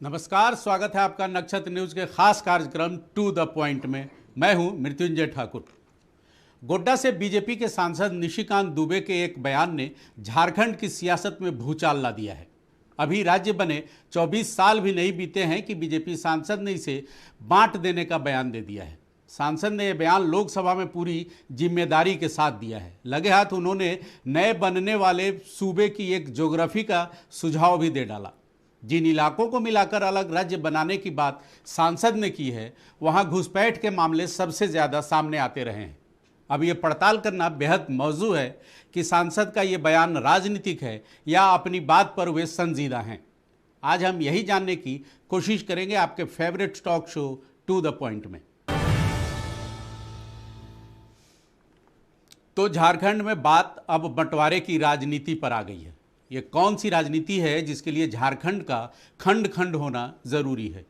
नमस्कार, स्वागत है आपका नक्षत्र न्यूज के खास कार्यक्रम टू द पॉइंट में। मैं हूं मृत्युंजय ठाकुर। गोड्डा से बीजेपी के सांसद निशिकांत दुबे के एक बयान ने झारखंड की सियासत में भूचाल ला दिया है। अभी राज्य बने 24 साल भी नहीं बीते हैं कि बीजेपी सांसद ने इसे बांट देने का बयान दे दिया है। सांसद ने यह बयान लोकसभा में पूरी जिम्मेदारी के साथ दिया है। लगे हाथ उन्होंने नए बनने वाले सूबे की एक ज्योग्राफी का सुझाव भी दे डाला। जिन इलाकों को मिलाकर अलग राज्य बनाने की बात सांसद ने की है, वहां घुसपैठ के मामले सबसे ज्यादा सामने आते रहे हैं। अब ये पड़ताल करना बेहद मौजू है कि सांसद का ये बयान राजनीतिक है या अपनी बात पर वे संजीदा हैं। आज हम यही जानने की कोशिश करेंगे आपके favourite talk show to the point में। तो झारखंड में बात अब बंटवारे की राजनीति पर आ गई है। ये कौन सी राजनीति है जिसके लिए झारखंड का खंड खंड होना जरूरी है?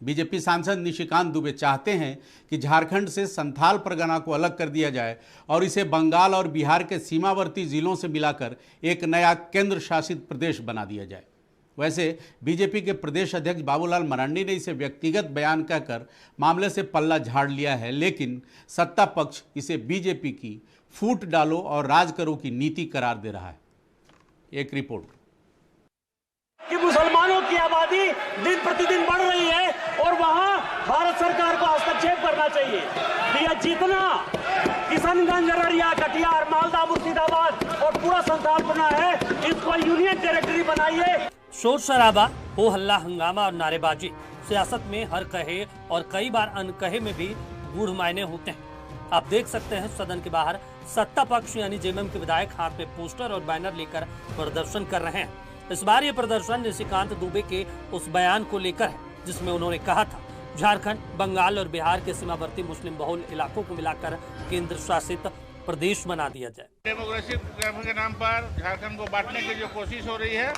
बीजेपी सांसद निशिकांत दुबे चाहते हैं कि झारखंड से संथाल परगना को अलग कर दिया जाए और इसे बंगाल और बिहार के सीमावर्ती जिलों से मिलाकर एक नया केंद्र शासित प्रदेश बना दिया जाए। वैसे बीजेपी के प्रदेश अध्यक्ष बाबूलाल मरांडी ने इसे व्यक्तिगत बयान कहकर मामले से पल्ला झाड़ लिया है, लेकिन सत्ता पक्ष इसे बीजेपी की फूट डालो और राज करो की नीति करार दे रहा है। एक रिपोर्ट कि मुसलमानों की आबादी दिन प्रतिदिन बढ़ रही है और वहां भारत सरकार को हस्तक्षेप करना चाहिए। यह जितना किशनगंज, अररिया, कटिहार, मालदा, मुर्शिदाबाद और पूरा संथालपना है, इसको यूनियन टेरिटरी बनाइए। शोर शराबा, हो हल्ला, हंगामा और नारेबाजी सियासत में हर कहे और कई बार अनकहे में भी गूढ़ मायने होते हैं। आप देख सकते हैं सदन के बाहर सत्ता पक्ष यानी जेएमएम के विधायक हाथ में पोस्टर और बैनर लेकर प्रदर्शन कर रहे हैं। इस बार ये प्रदर्शन निशिकांत दुबे के उस बयान को लेकर है जिसमें उन्होंने कहा था झारखंड, बंगाल और बिहार के सीमावर्ती मुस्लिम बहुल इलाकों को मिलाकर केंद्र शासित प्रदेश बना दिया जाए। डेमोक्रेसी के नाम पर झारखंड को बांटने की जो कोशिश हो रही है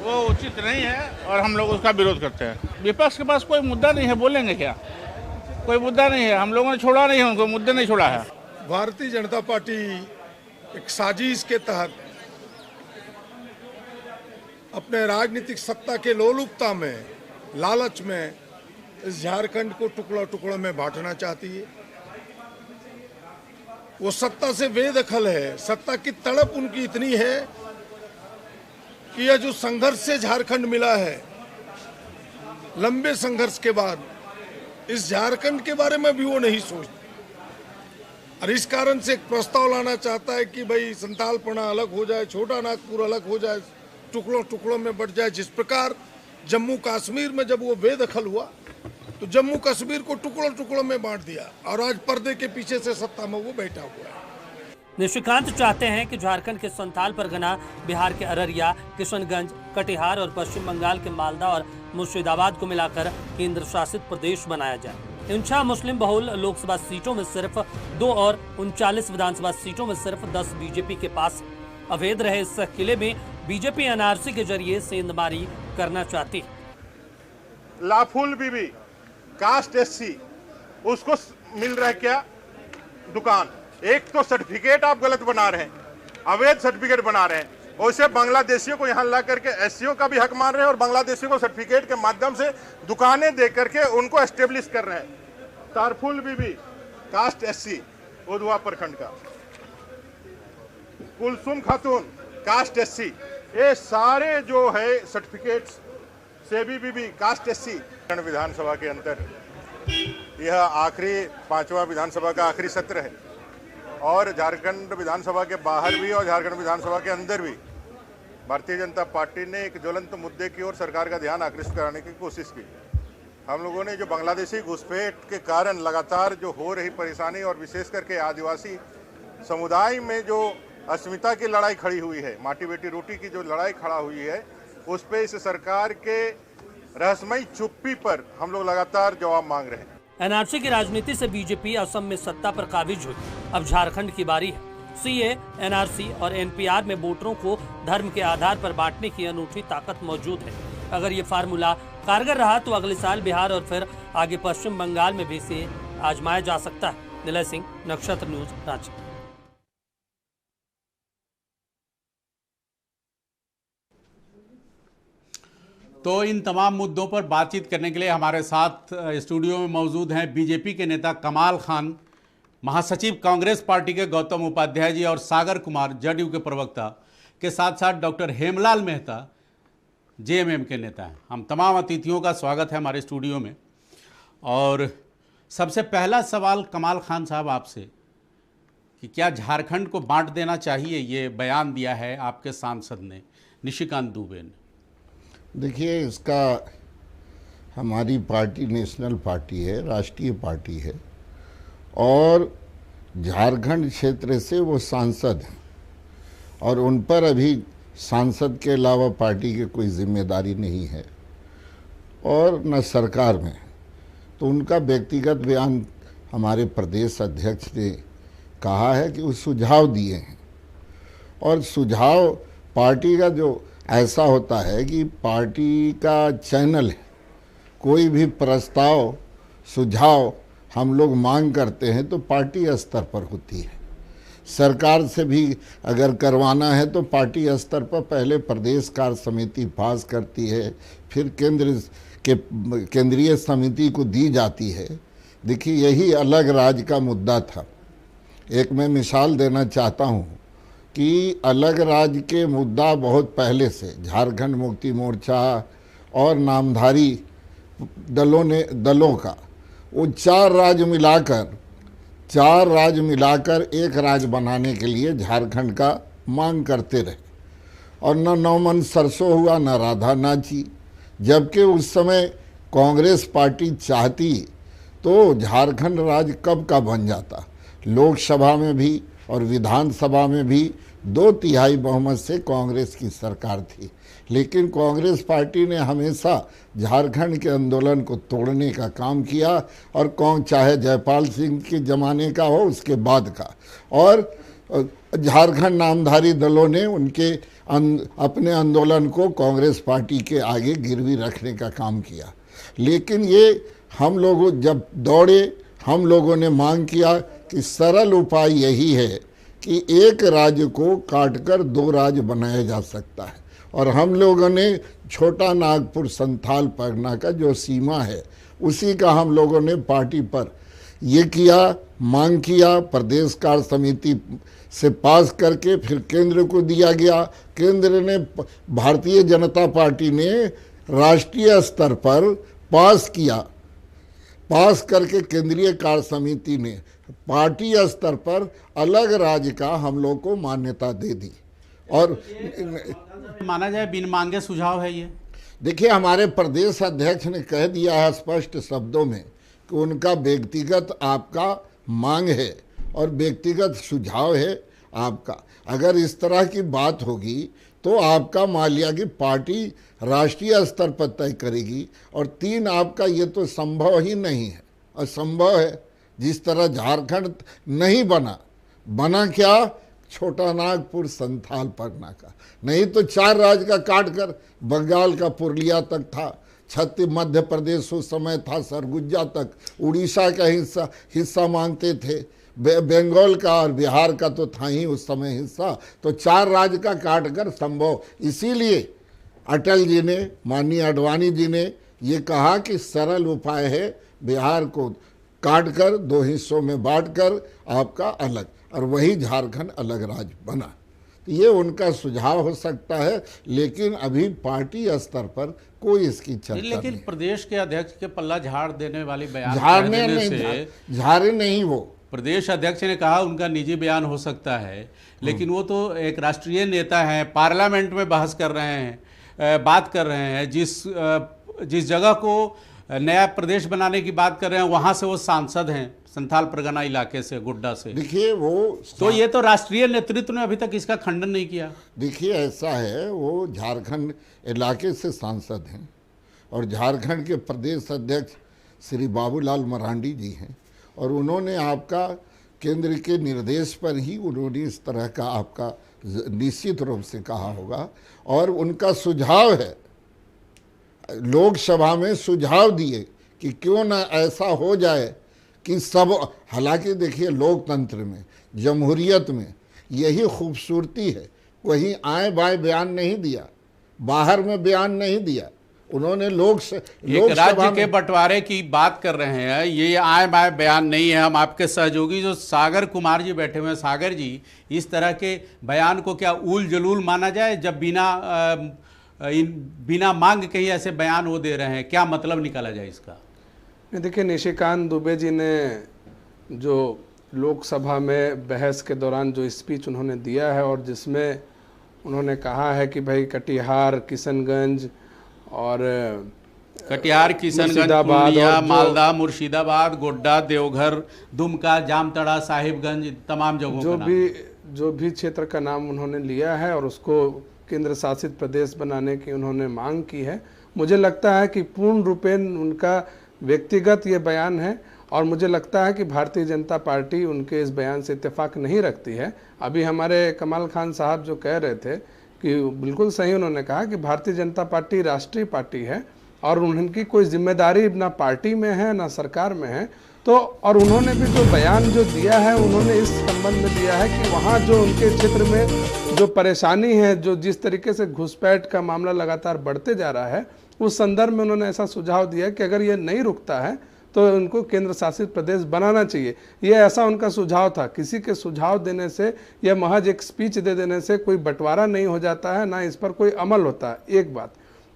वो उचित नहीं है और हम लोग उसका विरोध करते हैं। विपक्ष के पास कोई मुद्दा नहीं है, बोलेंगे क्या? कोई मुद्दा नहीं है, हम लोगों ने छोड़ा नहीं है, उनको मुद्दे नहीं छोड़ा है। भारतीय जनता पार्टी एक साजिश के तहत अपने राजनीतिक सत्ता के लोलुपता में, लालच में इस झारखंड को टुकड़ा टुकड़ा में बांटना चाहती है। वो सत्ता से बेदखल है। सत्ता की तड़प उनकी इतनी है कि यह जो संघर्ष से झारखंड मिला है, लंबे संघर्ष के बाद इस झारखंड के बारे में भी वो नहीं सोचते और इस कारण से एक प्रस्ताव लाना चाहता है कि भाई संथालपना अलग हो जाए, छोटा नागपुर अलग हो जाए, टुकड़ों टुकड़ों में बढ़ जाए। जिस प्रकार जम्मू कश्मीर में जब वो बेदखल हुआ तो जम्मू कश्मीर को टुकड़ों टुकड़ों में बांट दिया और आज पर्दे के पीछे से सत्ता में वो बैठा हुआ है। निशिकांत चाहते हैं कि झारखंड के संथाल परगना, बिहार के अररिया, किशनगंज, कटिहार और पश्चिम बंगाल के मालदा और मुर्शिदाबाद को मिलाकर केंद्र शासित प्रदेश बनाया जाए। इन 6 मुस्लिम बहुल लोकसभा सीटों में सिर्फ 2 और 39 विधानसभा सीटों में सिर्फ 10 बीजेपी के पास। अवैध रहे इस किले में बीजेपी एनआरसी के जरिए सेंधमारी करना चाहती है। लाफुल बीबी कास्ट एससी उसको मिल रहा है क्या? दुकान। एक तो सर्टिफिकेट आप गलत बना रहे हैं, अवैध सर्टिफिकेट बना रहे हैं, और इसे बांग्लादेशियों को यहाँ ला करके एससीओ का भी हक मान रहे हैं और बांग्लादेशियों को सर्टिफिकेट के माध्यम से दुकानें दे करके उनको एस्टेब्लिश कर रहे हैं। तारफुल बीबी कास्ट एससी उधवा प्रखंड का, कुलसुम खातून कास्ट एससी, ये सारे जो है सर्टिफिकेट्स, सेबी बीबी कास्ट एससी। विधानसभा के अंदर यह आखिरी 5वां विधानसभा का आखिरी सत्र है और झारखंड विधानसभा के बाहर भी और झारखंड विधानसभा के अंदर भी भारतीय जनता पार्टी ने एक ज्वलंत मुद्दे की ओर सरकार का ध्यान आकृष्ट कराने की कोशिश की। हम लोगों ने जो बांग्लादेशी घुसपैठ के कारण लगातार जो हो रही परेशानी और विशेष करके आदिवासी समुदाय में जो अस्मिता की लड़ाई खड़ी हुई है, माटी बेटी रोटी की जो लड़ाई खड़ा हुई है, उस पर इस सरकार के रहस्यमयी चुप्पी पर हम लोग लगातार जवाब मांग रहे हैं। एनआरसी की राजनीति से बीजेपी असम में सत्ता पर काबिज हुई। अब झारखंड की बारी है। सीए, एनआरसी और एनपीआर में वोटरों को धर्म के आधार पर बांटने की अनूठी ताकत मौजूद है। अगर ये फार्मूला कारगर रहा तो अगले साल बिहार और फिर आगे पश्चिम बंगाल में भी इसे आजमाया जा सकता है। निलय सिंह, नक्षत्र न्यूज, रांची। तो इन तमाम मुद्दों पर बातचीत करने के लिए हमारे साथ स्टूडियो में मौजूद हैं बीजेपी के नेता कमाल खान, महासचिव कांग्रेस पार्टी के गौतम उपाध्याय जी और सागर कुमार जदयू के प्रवक्ता के साथ साथ डॉक्टर हेमलाल मेहता जेएमएम के नेता हैं। हम तमाम अतिथियों का स्वागत है हमारे स्टूडियो में। और सबसे पहला सवाल कमाल खान साहब आपसे कि क्या झारखंड को बांट देना चाहिए, ये बयान दिया है आपके सांसद ने, निशिकांत दुबे ने। देखिए, इसका हमारी पार्टी नेशनल पार्टी है, राष्ट्रीय पार्टी है और झारखंड क्षेत्र से वो सांसद हैं और उन पर अभी सांसद के अलावा पार्टी की कोई जिम्मेदारी नहीं है और न सरकार में। तो उनका व्यक्तिगत बयान हमारे प्रदेश अध्यक्ष ने कहा है कि वो सुझाव दिए हैं और सुझाव पार्टी का जो ऐसा होता है कि पार्टी का चैनल है, कोई भी प्रस्ताव सुझाव हम लोग मांग करते हैं तो पार्टी स्तर पर होती है। सरकार से भी अगर करवाना है तो पार्टी स्तर पर पहले प्रदेश कार्य समिति पास करती है, फिर केंद्रीय समिति को दी जाती है। देखिए, यही अलग राज्य का मुद्दा था। एक मैं मिसाल देना चाहता हूँ कि अलग राज्य के मुद्दा बहुत पहले से झारखंड मुक्ति मोर्चा और नामधारी दलों का वो चार राज्य मिलाकर एक राज्य बनाने के लिए झारखंड का मांग करते रहे और न नौमन सरसों हुआ न राधा नाची। जबकि उस समय कांग्रेस पार्टी चाहती तो झारखंड राज्य कब का बन जाता। लोकसभा में भी और विधानसभा में भी 2/3 बहुमत से कांग्रेस की सरकार थी, लेकिन कांग्रेस पार्टी ने हमेशा झारखंड के आंदोलन को तोड़ने का काम किया और चाहे जयपाल सिंह के ज़माने का हो उसके बाद का, और झारखंड नामधारी दलों ने उनके अपने आंदोलन को कांग्रेस पार्टी के आगे गिरवी रखने का काम किया। लेकिन ये हम लोगों जब दौड़े, हम लोगों ने मांग किया कि सरल उपाय यही है कि एक राज्य को काटकर 2 राज्य बनाया जा सकता है और हम लोगों ने छोटा नागपुर संथाल परगना का जो सीमा है उसी का हम लोगों ने पार्टी पर ये किया, मांग किया। प्रदेश कार्य समिति से पास करके फिर केंद्र को दिया गया। केंद्र ने, भारतीय जनता पार्टी ने राष्ट्रीय स्तर पर पास किया, पास करके केंद्रीय कार्य समिति ने पार्टी स्तर पर अलग राज्य का हम लोग को मान्यता दे दी। और माना जाए बिन मांगे सुझाव है ये। देखिए, हमारे प्रदेश अध्यक्ष ने कह दिया है स्पष्ट शब्दों में कि उनका व्यक्तिगत आपका मांग है और व्यक्तिगत सुझाव है आपका। अगर इस तरह की बात होगी तो आपका मान लिया कि पार्टी राष्ट्रीय स्तर पर तय करेगी और 3 आपका, ये तो संभव ही नहीं है, असंभव है। जिस तरह झारखंड नहीं बना क्या, छोटा नागपुर संथाल परगना का, नहीं तो 4 राज्य का काट कर बंगाल का पुरलिया तक था, मध्य प्रदेश उस समय था सरगुजा तक, उड़ीसा का हिस्सा मांगते थे, बंगाल का और बिहार का तो था ही उस समय हिस्सा। तो 4 राज्य का काट कर संभव, इसीलिए अटल जी ने, माननीय आडवाणी जी ने ये कहा कि सरल उपाय है बिहार को काटकर 2 हिस्सों में बांटकर आपका अलग, और वही झारखंड अलग राज्य बना। तो ये उनका सुझाव हो सकता है, लेकिन अभी पार्टी स्तर पर कोई इसकी चर्चा नहीं। लेकिन प्रदेश के अध्यक्ष के पल्ला झाड़ देने वाली बयान झाड़े नहीं, वो प्रदेश अध्यक्ष ने कहा उनका निजी बयान हो सकता है, लेकिन वो तो एक राष्ट्रीय नेता हैं, पार्लियामेंट में बहस कर रहे हैं, बात कर रहे हैं, जिस जगह को नया प्रदेश बनाने की बात कर रहे हैं वहां से वो सांसद हैं, संथाल परगना इलाके से, गोड्डा से। देखिए, वो तो ये तो राष्ट्रीय नेतृत्व ने अभी तक इसका खंडन नहीं किया। देखिए, ऐसा है, वो झारखंड इलाके से सांसद हैं और झारखंड के प्रदेश अध्यक्ष श्री बाबूलाल मरांडी जी हैं और उन्होंने आपका केंद्र के निर्देश पर ही उन्होंने इस तरह का आपका निश्चित रूप से कहा होगा और उनका सुझाव है, लोकसभा में सुझाव दिए कि क्यों ना ऐसा हो जाए कि सब, हालांकि देखिए लोकतंत्र में, जमहूरियत में यही खूबसूरती है, कहीं आए बाएं बयान नहीं दिया, बाहर में बयान नहीं दिया, उन्होंने एक राज्य के बंटवारे की बात कर रहे हैं, ये आए बाय बयान नहीं है। हम आपके सहयोगी जो सागर कुमार जी बैठे हुए हैं, सागर जी, इस तरह के बयान को क्या उल जलूल माना जाए जब बिना मांग के ही ऐसे बयान वो दे रहे हैं? क्या मतलब निकाला जाए इसका? देखिए, निशिकांत दुबे जी ने जो लोकसभा में बहस के दौरान जो स्पीच उन्होंने दिया है और जिसमें उन्होंने कहा है कि भाई कटिहार, किशनगंज और कटिहार, किशनगंज, पूर्णिया, मालदा, मुर्शिदाबाद, गोड्डा, देवघर, दुमका, जामताड़ा, साहिबगंज, तमाम जगहों जो भी क्षेत्र का नाम उन्होंने लिया है और उसको केंद्र शासित प्रदेश बनाने की उन्होंने मांग की है। मुझे लगता है कि पूर्ण रूपेण उनका व्यक्तिगत ये बयान है और मुझे लगता है कि भारतीय जनता पार्टी उनके इस बयान से इत्तेफाक नहीं रखती है। अभी हमारे कमाल खान साहब जो कह रहे थे कि बिल्कुल सही उन्होंने कहा कि भारतीय जनता पार्टी राष्ट्रीय पार्टी है और उनकी कोई जिम्मेदारी ना पार्टी में है ना सरकार में है। तो और उन्होंने भी जो बयान जो दिया है उन्होंने इस संबंध में दिया है कि वहाँ जो उनके क्षेत्र में जो परेशानी है, जो जिस तरीके से घुसपैठ का मामला लगातार बढ़ते जा रहा है, उस संदर्भ में उन्होंने ऐसा सुझाव दिया कि अगर ये नहीं रुकता है तो उनको केंद्र शासित प्रदेश बनाना चाहिए। ये ऐसा उनका सुझाव था। किसी के सुझाव देने से या महज एक स्पीच दे देने से कोई बंटवारा नहीं हो जाता है, ना इस पर कोई अमल होता है, एक बात।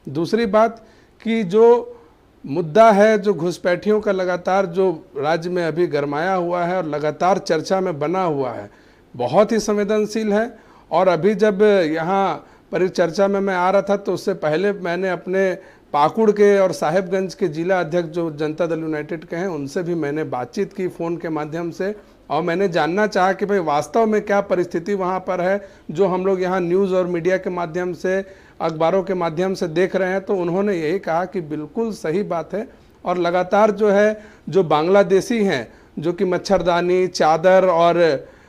दूसरी बात कि जो मुद्दा है जो घुसपैठियों का लगातार जो राज्य में अभी गरमाया हुआ है और लगातार चर्चा में बना हुआ है, बहुत ही संवेदनशील है। और अभी जब यहाँ परिचर्चा में मैं आ रहा था तो उससे पहले मैंने अपने पाकुड़ के और साहेबगंज के जिला अध्यक्ष जो जनता दल यूनाइटेड के हैं उनसे भी मैंने बातचीत की फ़ोन के माध्यम से और मैंने जानना चाहा कि भाई वास्तव में क्या परिस्थिति वहाँ पर है जो हम लोग यहाँ न्यूज़ और मीडिया के माध्यम से, अखबारों के माध्यम से देख रहे हैं। तो उन्होंने यही कहा कि बिल्कुल सही बात है और लगातार जो है जो बांग्लादेशी हैं जो कि मच्छरदानी, चादर और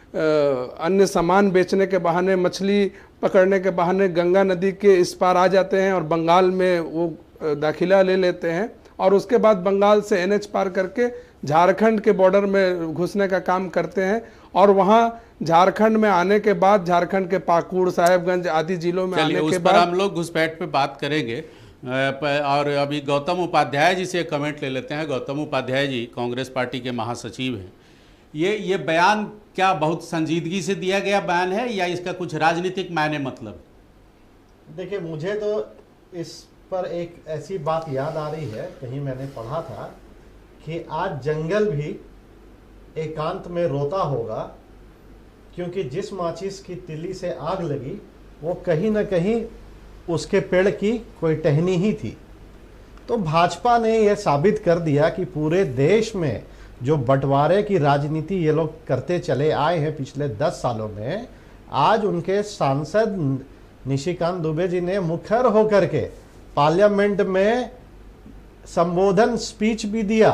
अन्य सामान बेचने के बहाने, मछली पकड़ने के बहाने गंगा नदी के इस पार आ जाते हैं और बंगाल में वो दाखिला ले लेते हैं और उसके बाद बंगाल से NH पार करके झारखंड के बॉर्डर में घुसने का काम करते हैं और वहाँ झारखंड में आने के बाद झारखंड के पाकुड़, साहेबगंज आदि जिलों में आने के बाद हम लोग घुसपैठ पे बात करेंगे। और अभी गौतम उपाध्याय जी से कमेंट ले लेते हैं। गौतम उपाध्याय जी कांग्रेस पार्टी के महासचिव हैं। ये बयान क्या बहुत संजीदगी से दिया गया बयान है या इसका कुछ राजनीतिक मायने मतलब? देखिए, मुझे तो इस पर एक ऐसी बात याद आ रही है, कहीं मैंने पढ़ा था कि आज जंगल भी एकांत में रोता होगा क्योंकि जिस माचिस की तिल्ली से आग लगी वो कहीं ना कहीं उसके पेड़ की कोई टहनी ही थी। तो भाजपा ने यह साबित कर दिया कि पूरे देश में जो बंटवारे की राजनीति ये लोग करते चले आए हैं पिछले 10 सालों में, आज उनके सांसद निशिकांत दुबे जी ने मुखर होकर के पार्लियामेंट में संबोधन स्पीच भी दिया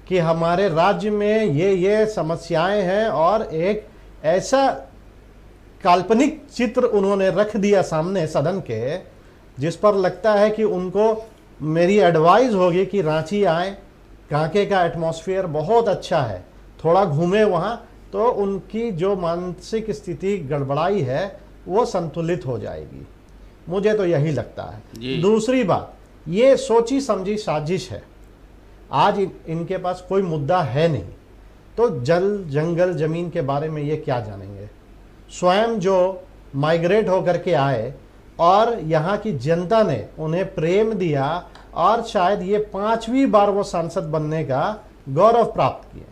कि हमारे राज्य में ये समस्याएं हैं और एक ऐसा काल्पनिक चित्र उन्होंने रख दिया सामने सदन के जिस पर लगता है कि उनको मेरी एडवाइस होगी कि रांची आए, कांके का एटमॉस्फेयर बहुत अच्छा है, थोड़ा घूमे वहाँ तो उनकी जो मानसिक स्थिति गड़बड़ाई है वो संतुलित हो जाएगी। मुझे तो यही लगता है। दूसरी बात, ये सोची समझी साजिश है। आज इनके पास कोई मुद्दा है नहीं तो जल, जंगल, जमीन के बारे में ये क्या जानेंगे। स्वयं जो माइग्रेट होकर के आए और यहाँ की जनता ने उन्हें प्रेम दिया और शायद ये 5वीं बार वो सांसद बनने का गौरव प्राप्त किए।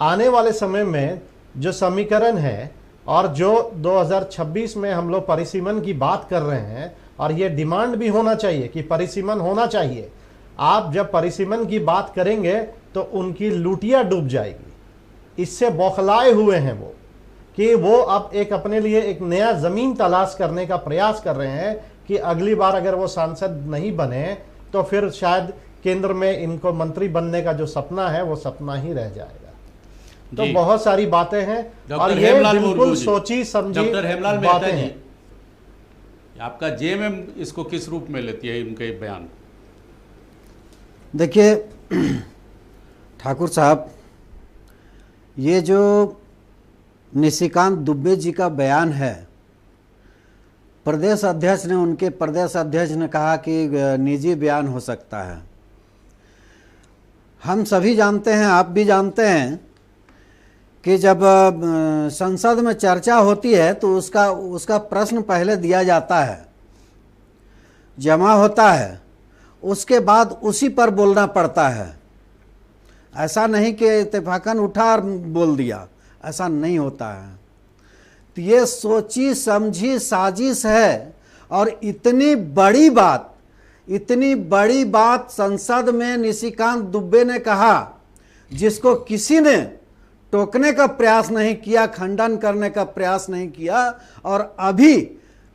आने वाले समय में जो समीकरण है और जो 2026 में हम लोग परिसीमन की बात कर रहे हैं और ये डिमांड भी होना चाहिए कि परिसीमन होना चाहिए। आप जब परिसीमन की बात करेंगे तो उनकी लुटिया डूब जाएगी। इससे बौखलाए हुए हैं वो कि वो अब एक अपने लिए एक नया जमीन तलाश करने का प्रयास कर रहे हैं कि अगली बार अगर वो सांसद नहीं बने तो फिर शायद केंद्र में इनको मंत्री बनने का जो सपना है वो सपना ही रह जाएगा। तो बहुत सारी बातें हैं और ये बिल्कुल सोची समझी बातें हैं। आपका जेएमएम इसको किस रूप में लेती है इनके बयान? देखिए ठाकुर साहब, ये जो निशिकांत दुबे जी का बयान है प्रदेश अध्यक्ष ने, उनके प्रदेश अध्यक्ष ने कहा कि निजी बयान हो सकता है। हम सभी जानते हैं, आप भी जानते हैं कि जब संसद में चर्चा होती है तो उसका प्रश्न पहले दिया जाता है, जमा होता है, उसके बाद उसी पर बोलना पड़ता है। ऐसा नहीं कि इत्तेफाकन उठा और बोल दिया, ऐसा नहीं होता है। तो ये सोची समझी साजिश है। और इतनी बड़ी बात संसद में निशिकांत दुबे ने कहा, जिसको किसी ने टोकने का प्रयास नहीं किया, खंडन करने का प्रयास नहीं किया, और अभी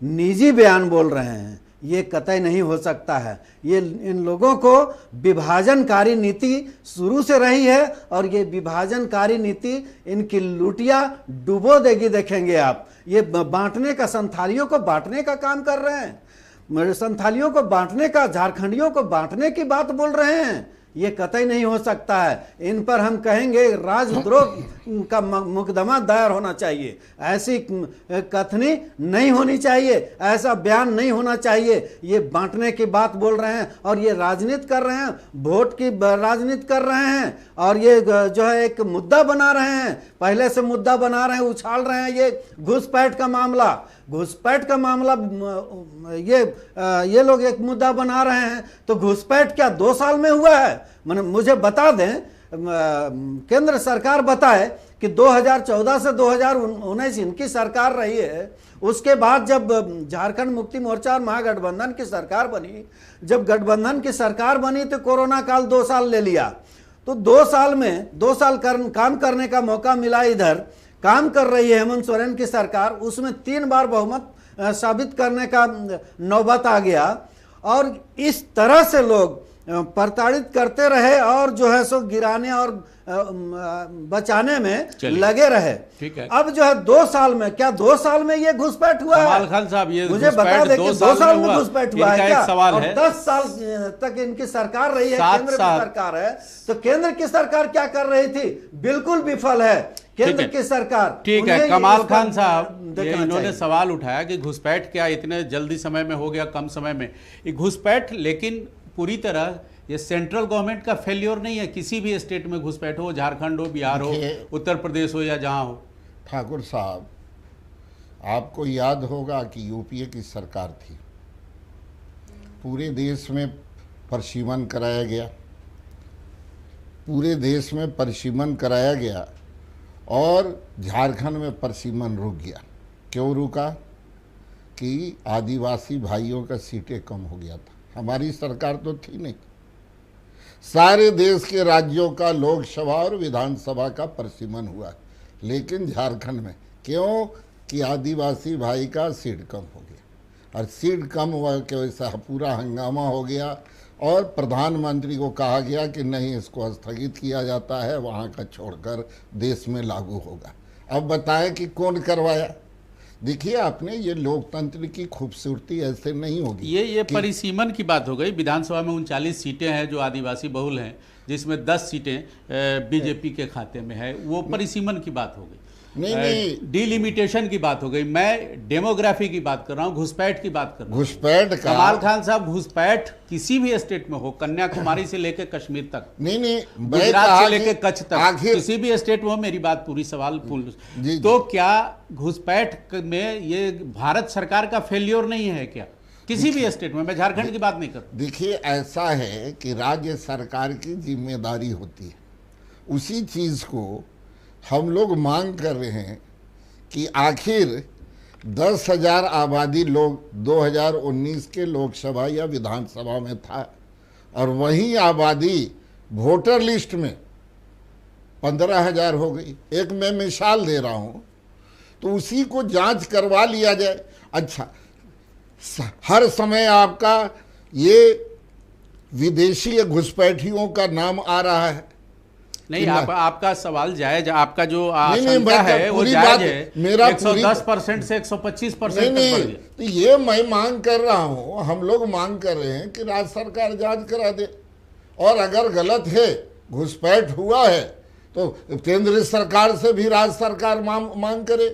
निजी बयान बोल रहे हैं। ये कतई नहीं हो सकता है। ये इन लोगों को विभाजनकारी नीति शुरू से रही है और ये विभाजनकारी नीति इनकी लुटिया डुबो देगी। देखेंगे आप, ये बांटने का, संथालियों को बांटने का काम कर रहे हैं। संथालियों को बांटने का, झारखंडियों को बांटने की बात बोल रहे हैं। ये कतई नहीं हो सकता है। इन पर हम कहेंगे राजद्रोह का मुकदमा दायर होना चाहिए। ऐसी कथनी नहीं होनी चाहिए, ऐसा बयान नहीं होना चाहिए। ये बांटने की बात बोल रहे हैं और ये राजनीति कर रहे हैं, वोट की राजनीति कर रहे हैं, और ये जो है एक मुद्दा बना रहे हैं, पहले से मुद्दा बना रहे हैं, उछाल रहे हैं। ये घुसपैठ का मामला ये लोग एक मुद्दा बना रहे हैं। तो घुसपैठ क्या 2 साल में हुआ है? मुझे बता दें, केंद्र सरकार बताए कि 2014 से 2019 इनकी सरकार रही है। उसके बाद जब झारखंड मुक्ति मोर्चा और महागठबंधन की सरकार बनी, जब गठबंधन की सरकार बनी तो कोरोना काल 2 साल ले लिया। तो 2 साल में 2 साल काम करने का मौका मिला। इधर काम कर रही है हेमंत सोरेन की सरकार, उसमें 3 बार बहुमत साबित करने का नौबत आ गया। और इस तरह से लोग प्रताड़ित करते रहे और जो है सो गिराने और बचाने में लगे रहे। ठीक है। अब जो है 2 साल में, क्या 2 साल में ये घुसपैठ हुआ है? कमाल खान साहब, ये मुझे बता दें कि 2 साल में घुसपैठ हुआ है क्या? सवाल और है। 10 साल तक इनकी सरकार रही है, केंद्र की सरकार है। तो केंद्र की सरकार क्या कर रही थी? बिल्कुल विफल है केंद्र की सरकार। ठीक है, कमाल खान साहब, इन्होंने सवाल उठाया कि घुसपैठ क्या इतने जल्दी समय में हो गया, कम समय में? ये घुसपैठ लेकिन पूरी तरह ये सेंट्रल गवर्नमेंट का फेल्योर नहीं है। किसी भी स्टेट में घुसपैठ हो, झारखंड हो, बिहार हो, उत्तर प्रदेश हो या जहां हो। ठाकुर साहब, आपको याद होगा कि यूपीए की सरकार थी, पूरे देश में परिसीमन कराया गया, पूरे देश में परिसीमन कराया गया और झारखंड में परिसीमन रुक गया। क्यों रुका? कि आदिवासी भाइयों का सीटें कम हो गया था। हमारी सरकार तो थी नहीं, सारे देश के राज्यों का लोकसभा और विधानसभा का परिसीमन हुआ, लेकिन झारखंड में क्यों? कि आदिवासी भाई का सीट कम हो गया, और सीट कम हुआ के वजह से पूरा हंगामा हो गया और प्रधानमंत्री को कहा गया कि नहीं, इसको स्थगित किया जाता है, वहाँ का छोड़कर देश में लागू होगा। अब बताएं कि कौन करवाया? देखिए आपने, ये लोकतंत्र की खूबसूरती ऐसे नहीं होगी। ये परिसीमन की बात हो गई। विधानसभा में 39 सीटें हैं जो आदिवासी बहुल हैं, जिसमें 10 सीटें बीजेपी के खाते में है। वो परिसीमन की बात हो गई, नहीं डिलिमिटेशन की बात हो गई। मैं डेमोग्राफी की बात कर रहा हूँ, घुसपैठ की बात कर रहा हूँ। घुसपैठ का कमाल खान साहब, घुसपैठ किसी भी स्टेट में हो, कन्याकुमारी से लेकर कश्मीर तक, नहीं गुजरात से लेकर कच्छ तक, किसी भी स्टेट में हो, मेरी बात पूरी सवाल तो क्या घुसपैठ में ये भारत सरकार का फेल्योर नहीं है क्या किसी भी स्टेट में? मैं झारखंड की बात नहीं कर। देखिए, ऐसा है कि राज्य सरकार की जिम्मेदारी होती है, उसी चीज को हम लोग मांग कर रहे हैं कि आखिर 10,000 आबादी लोग 2019 के लोकसभा या विधानसभा में था, और वही आबादी वोटर लिस्ट में 15,000 हो गई। एक मैं मिसाल दे रहा हूं, तो उसी को जांच करवा लिया जाए। अच्छा, हर समय आपका ये विदेशी घुसपैठियों का नाम आ रहा है। नहीं, आपका सवाल जायज, आपका जो आशंका है वो जायज है। मेरा 110% से 125% तक बढ़ गया। तो ये मैं मांग कर रहा हूं, हम लोग मांग कर रहे हैं कि राज्य सरकार जांच करा दे, और अगर गलत है, घुसपैठ हुआ है, तो केंद्र सरकार से भी राज्य सरकार मांग करे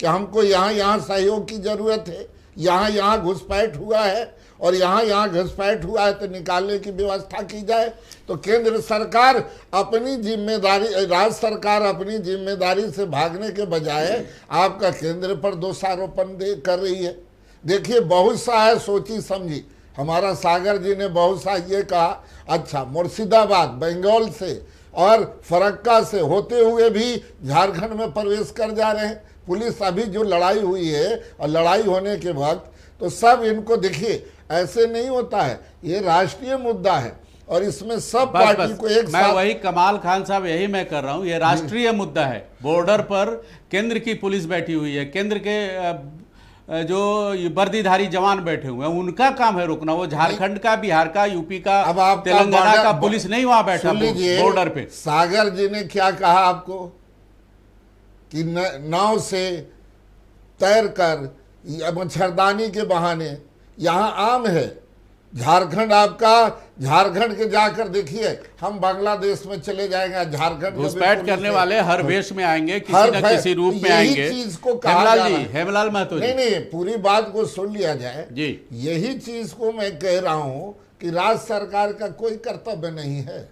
कि हमको यहाँ सहयोग की जरूरत है। यहाँ यहाँ घुसपैठ हुआ है और यहाँ घुसपैठ हुआ है तो निकालने की व्यवस्था की जाए। तो केंद्र सरकार अपनी जिम्मेदारी, राज्य सरकार अपनी जिम्मेदारी से भागने के बजाय आपका केंद्र पर दोषारोपण कर रही है। देखिए बहुत सा है सोची समझी, हमारा सागर जी ने बहुत सा ये कहा, अच्छा मुर्शिदाबाद बंगाल से और फरक्का से होते हुए भी झारखंड में प्रवेश कर जा रहे हैं। पुलिस अभी जो लड़ाई हुई है और लड़ाई होने के वक्त तो सब इनको देखिए, ऐसे नहीं होता है, ये राष्ट्रीय मुद्दा है और इसमें सब पार्टी को एक मैं वही कमाल खान साहब यही मैं कर रहा हूं, ये राष्ट्रीय मुद्दा है। बॉर्डर पर केंद्र की पुलिस बैठी हुई है, केंद्र के जो वर्दीधारी जवान बैठे हुए हैं, उनका काम है रुकना। वो झारखंड का, बिहार का, यूपी का, तेलंगाना का पुलिस नहीं वहां बैठा बॉर्डर पे। सागर जी ने क्या कहा आपको कि नाव से तैर कर मच्छरदानी के बहाने, यहाँ आम है झारखंड आपका, झारखंड के जाकर देखिए हम बांग्लादेश में चले जाएंगे, झारखंड घुसपैठ करने वाले हर वेश में आएंगे, किसी न किसी रूप में आएंगे। चीज को कहा जा रहा है। हेमलाल महतो जी, नहीं पूरी बात को सुन लिया जाए जी। यही चीज को मैं कह रहा हूं कि राज्य सरकार का कोई कर्तव्य नहीं है।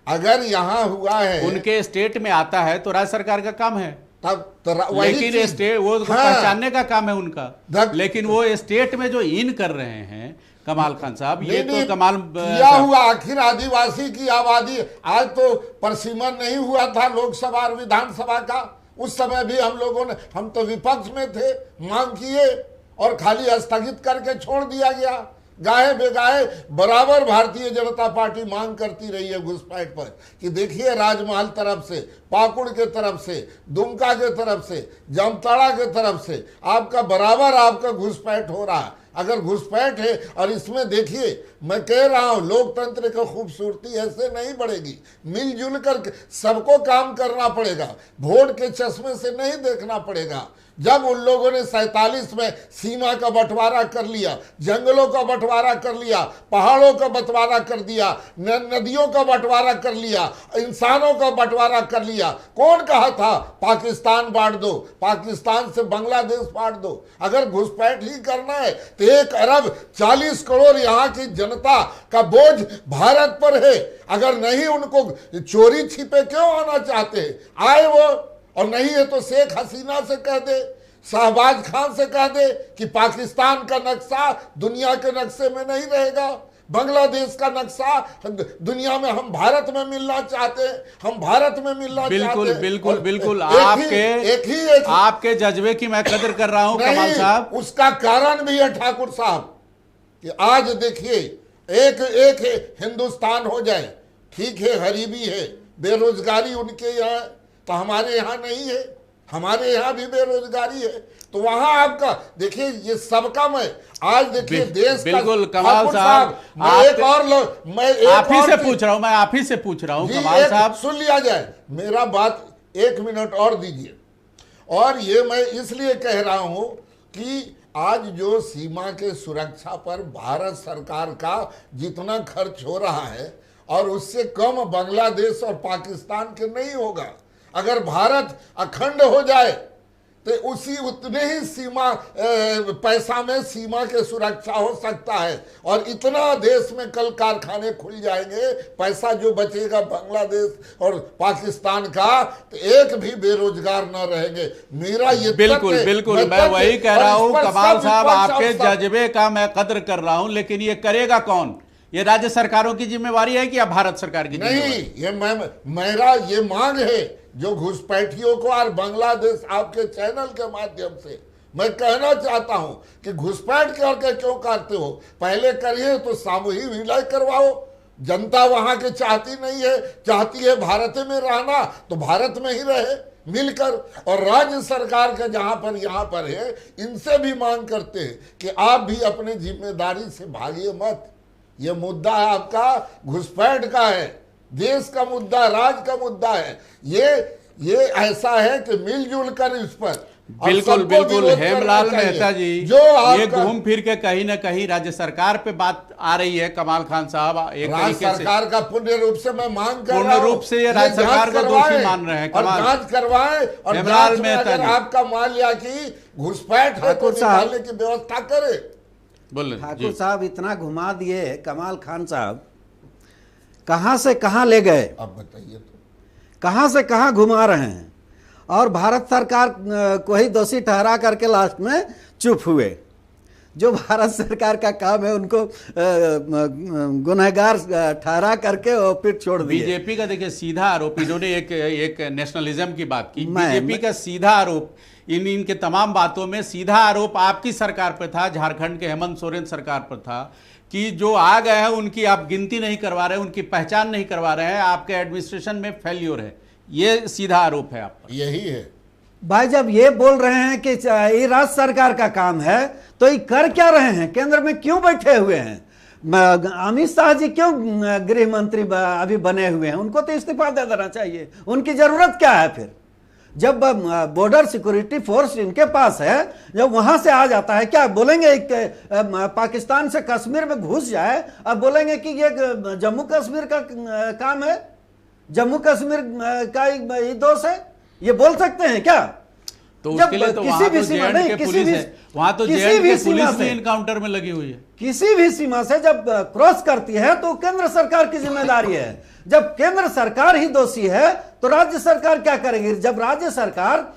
अगर यहाँ हुआ है, उनके स्टेट में आता है तो राज्य सरकार का काम है, तब लेकिन स्टेट वो पहचानने का काम है उनका। लेकिन वो स्टेट में जो इन कर रहे हैं कमाल खान साहब, ये तो कमाल क्या हुआ। आखिर आदिवासी की आबादी, आज तो परसीमन नहीं हुआ था लोकसभा और विधानसभा का, उस समय भी हम लोगों ने, हम तो विपक्ष में थे, मांग किए और खाली स्थगित करके छोड़ दिया गया। गाहे बेगाहे बराबर भारतीय जनता पार्टी मांग करती रही है घुसपैठ पर कि देखिए राजमहल तरफ से, पाकुड़ के तरफ से, दुमका के तरफ से, जामताड़ा के तरफ से आपका बराबर आपका घुसपैठ हो रहा है। अगर घुसपैठ है और इसमें देखिए मैं कह रहा हूं लोकतंत्र की खूबसूरती ऐसे नहीं बढ़ेगी, मिलजुल कर सबको काम करना पड़ेगा, वोट के चश्मे से नहीं देखना पड़ेगा। जब उन लोगों ने 47 में सीमा का बंटवारा कर लिया, जंगलों का बंटवारा कर लिया, पहाड़ों का बंटवारा कर दिया, नदियों का बंटवारा कर लिया, इंसानों का बंटवारा कर लिया, कौन कहा था पाकिस्तान बांट दो, पाकिस्तान से बांग्लादेश बांट दो। अगर घुसपैठ ही करना है तो 1 अरब 40 करोड़ यहाँ की जनता का बोझ भारत पर है। अगर नहीं उनको चोरी छिपे क्यों आना चाहते हैं, आए वो, और नहीं है तो शेख हसीना से कह दे, शहबाज खान से कह दे कि पाकिस्तान का नक्शा दुनिया के नक्शे में नहीं रहेगा, बांग्लादेश का नक्शा दुनिया में, हम भारत में मिलना चाहते हैं, हम भारत में मिलना चाहते हैं। बिल्कुल बिल्कुल आपके जज्बे की मैं कदर कर रहा हूं कमाल साहब। उसका कारण भी है ठाकुर साहब कि आज देखिए एक हिंदुस्तान हो जाए, ठीक है गरीबी है, बेरोजगारी उनके यहाँ, तो हमारे यहाँ नहीं है, हमारे यहाँ भी बेरोजगारी है। तो वहां आपका देखिए ये सबका, मैं आज देखिए देश बिल्कुल कमाल साहब, मैं आप ही से पूछ रहा हूं, मैं आप ही से पूछ रहा हूं कमाल साहब, सुन लिया जाए मेरा बात, 1 मिनट और दीजिए। और ये मैं इसलिए कह रहा हूं कि आज जो सीमा के सुरक्षा पर भारत सरकार का जितना खर्च हो रहा है और उससे कम बांग्लादेश और पाकिस्तान के नहीं होगा। अगर भारत अखंड हो जाए तो उसी उतने ही सीमा पैसा में सीमा के सुरक्षा हो सकता है और इतना देश में कल कारखाने खुल जाएंगे, पैसा जो बचेगा बांग्लादेश और पाकिस्तान का, तो एक भी बेरोजगार न रहेंगे। मेरा ये बिल्कुल बिल्कुल मैं वही कह रहा हूं कमाल साहब, आपके जज्बे का मैं कद्र कर रहा हूं, लेकिन ये करेगा कौन? ये राज्य सरकारों की जिम्मेवारी है कि या भारत सरकार की? नहीं, ये मेरा ये मांग है जो घुसपैठियों को और बांग्लादेश आपके चैनल के माध्यम से मैं कहना चाहता हूं कि घुसपैठ करके क्यों करते हो, पहले करिए तो सामूहिक विलय करवाओ। जनता वहां के चाहती नहीं है, चाहती है भारत में रहना, तो भारत में ही रहे मिलकर। और राज्य सरकार का जहां पर यहाँ पर है, इनसे भी मांग करते हैं कि आप भी अपनी जिम्मेदारी से भागिए मत। ये मुद्दा आपका घुसपैठ का है, देश का मुद्दा, राज्य का मुद्दा है। ये ऐसा है कि मिलजुल कर इस पर और बिल्कुल सबको बिल्कुल विरोध हेमलाल करना चाहिए। मेहता जी, जो ये आपका घूम फिर के कहीं ना कहीं राज्य सरकार पे बात आ रही है। कमाल खान साहब एक राज्य तरीके से सरकार का पूर्ण रूप से मैं मांग कर पूर्ण रहा हूं। रूप से ये राज्य जांच सरकार को करवाएं दोषी मान रहे हैं। और कमाल जांच करवाएं और हेमलाल जांच में मेहता अगर जी। आपका मान लिया कि घुसपैठ है तो ठाकुर साहब। निकालने की व्यवस्था करे। बोले ठाकुर साहब इतना घुमा दिए कमाल खान साहब, कहां से कहां ले गए, अब बताइए तो। कहां से कहां घुमा रहे हैं, और भारत सरकार को ही दोषी ठहरा करके लास्ट में चुप हुए। जो भारत सरकार का काम है उनको गुनहगार ठहरा करके और फिर छोड़ दिए। बीजेपी का देखिए सीधा आरोप, इन्होंने एक नेशनलिज्म की बात की। मैं- बीजेपी का सीधा आरोप, इनके तमाम बातों में सीधा आरोप आपकी सरकार पर था, झारखंड के हेमंत सोरेन सरकार पर था कि जो आ गए हैं उनकी आप गिनती नहीं करवा रहे, उनकी पहचान नहीं करवा रहे हैं, आपके एडमिनिस्ट्रेशन में फेल्योर है। ये सीधा आरोप है आप पर। यही है भाई जब ये बोल रहे हैं कि ये राज्य सरकार का काम है, तो ये कर क्या रहे हैं? केंद्र में क्यों बैठे हुए हैं? अमित शाह जी क्यों गृह मंत्री अभी बने हुए हैं? उनको तो इस्तीफा दे देना चाहिए। उनकी जरूरत क्या है फिर? जब बॉर्डर सिक्योरिटी फोर्स इनके पास है, जब वहां से आ जाता है, क्या बोलेंगे पाकिस्तान से कश्मीर में घुस जाए, अब बोलेंगे कि ये जम्मू कश्मीर का काम है, जम्मू कश्मीर का ये दोष है? ये बोल सकते हैं क्या? तो जब उसके लिए तो किसी वहां भी तो सीमा जेएंड नहीं, के किसी पुलिस भी- है, वहां तो किसी जेएंड भी के सीमा पुलिस भी से- इनकाउंटर में लगी हुई है। किसी भी सीमा से जब क्रॉस करती है तो केंद्र सरकार की जिम्मेदारी है। जब केंद्र सरकार ही दोषी है तो राज्य सरकार क्या करेगी? जब राज्य सरकार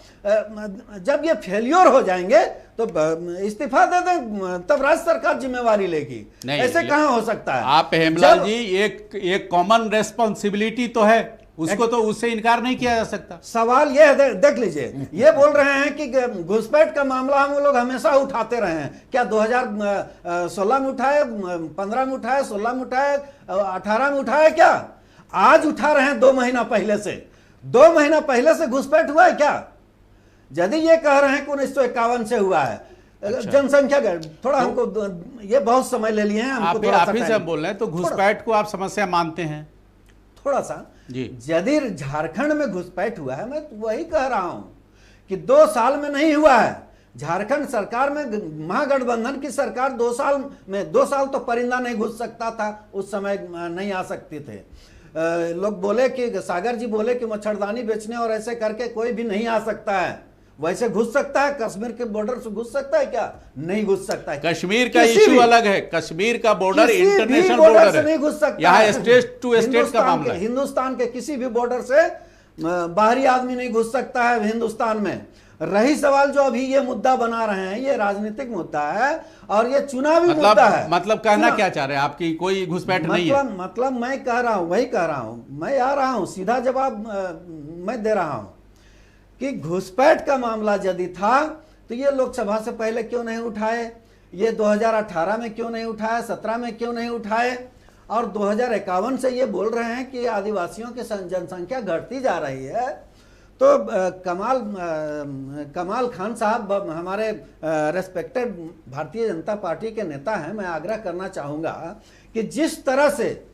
जब ये फेल्योर हो जाएंगे तो इस्तीफा दे दें, तब राज्य सरकार जिम्मेवारी लेगी। नहीं, ऐसे कहां हो सकता है? आप हेमलाल जब- जी, एक कॉमन रेस्पॉन्सिबिलिटी तो है, उसको तो उससे इनकार नहीं किया जा सकता। सवाल ये है, देख लीजिए, ये बोल रहे हैं कि घुसपैठ का मामला हम लोग हमेशा उठाते रहे हैं। क्या 2016 में उठाए, 15 में उठाए, 16 में उठाए, 18 में उठाए? क्या आज उठा रहे हैं? 2 महीना पहले से, 2 महीना पहले से घुसपैठ हुआ है क्या? यदि ये कह रहे हैं कि 1951 से हुआ है, जनसंख्या थोड़ा हमको ये बहुत समय ले लिए हैं, हमको थोड़ा सा आप ही से टाइम- हम बोल रहे हैं, तो घुसपैठ को आप समस्या मानते हैं? थोड़ा सा जी। यदि झारखंड में घुसपैठ हुआ है, मैं तो वही कह रहा हूं कि 2 साल में नहीं हुआ है। झारखंड सरकार में महागठबंधन की सरकार 2 साल में, 2 साल तो परिंदा नहीं घुस सकता था, उस समय नहीं आ सकते थे। लोग बोले कि सागर जी बोले कि मच्छरदानी बेचने और ऐसे करके कोई भी नहीं आ सकता है, वैसे घुस सकता है? कश्मीर के बॉर्डर से घुस सकता है क्या? नहीं घुस सकता है। कश्मीर का किसी इशू भी- अलग है, कश्मीर का बॉर्डर किसी भी इंटरनेशनल बॉर्डर बॉर्डर से है, नहीं घुस सकता यहाँ है। स्टेट टू स्टेट का हिंदुस्तान मामला के- है। हिंदुस्तान के किसी भी बॉर्डर से बाहरी आदमी नहीं घुस सकता है हिंदुस्तान में। रही सवाल जो अभी ये मुद्दा बना रहे हैं, ये राजनीतिक मुद्दा है और ये चुनावी मुद्दा है। मतलब कहना चुनाव- क्या चाह रहे हैं आपकी कोई घुसपैठ नहीं है? मतलब मैं कह रहा हूं, वही कह रहा हूं, मैं आ रहा हूं, सीधा जवाब मैं दे रहा हूं कि घुसपैठ का मामला यदि था तो ये लोकसभा से पहले क्यों नहीं उठाए? ये 2018 में क्यों नहीं उठाए? 17 में क्यों नहीं उठाए? और 2051 से ये बोल रहे हैं कि आदिवासियों की जनसंख्या घटती जा रही है। तो कमाल खान साहब हमारे रेस्पेक्टेड भारतीय जनता पार्टी के नेता हैं, मैं आग्रह करना चाहूँगा कि जिस तरह से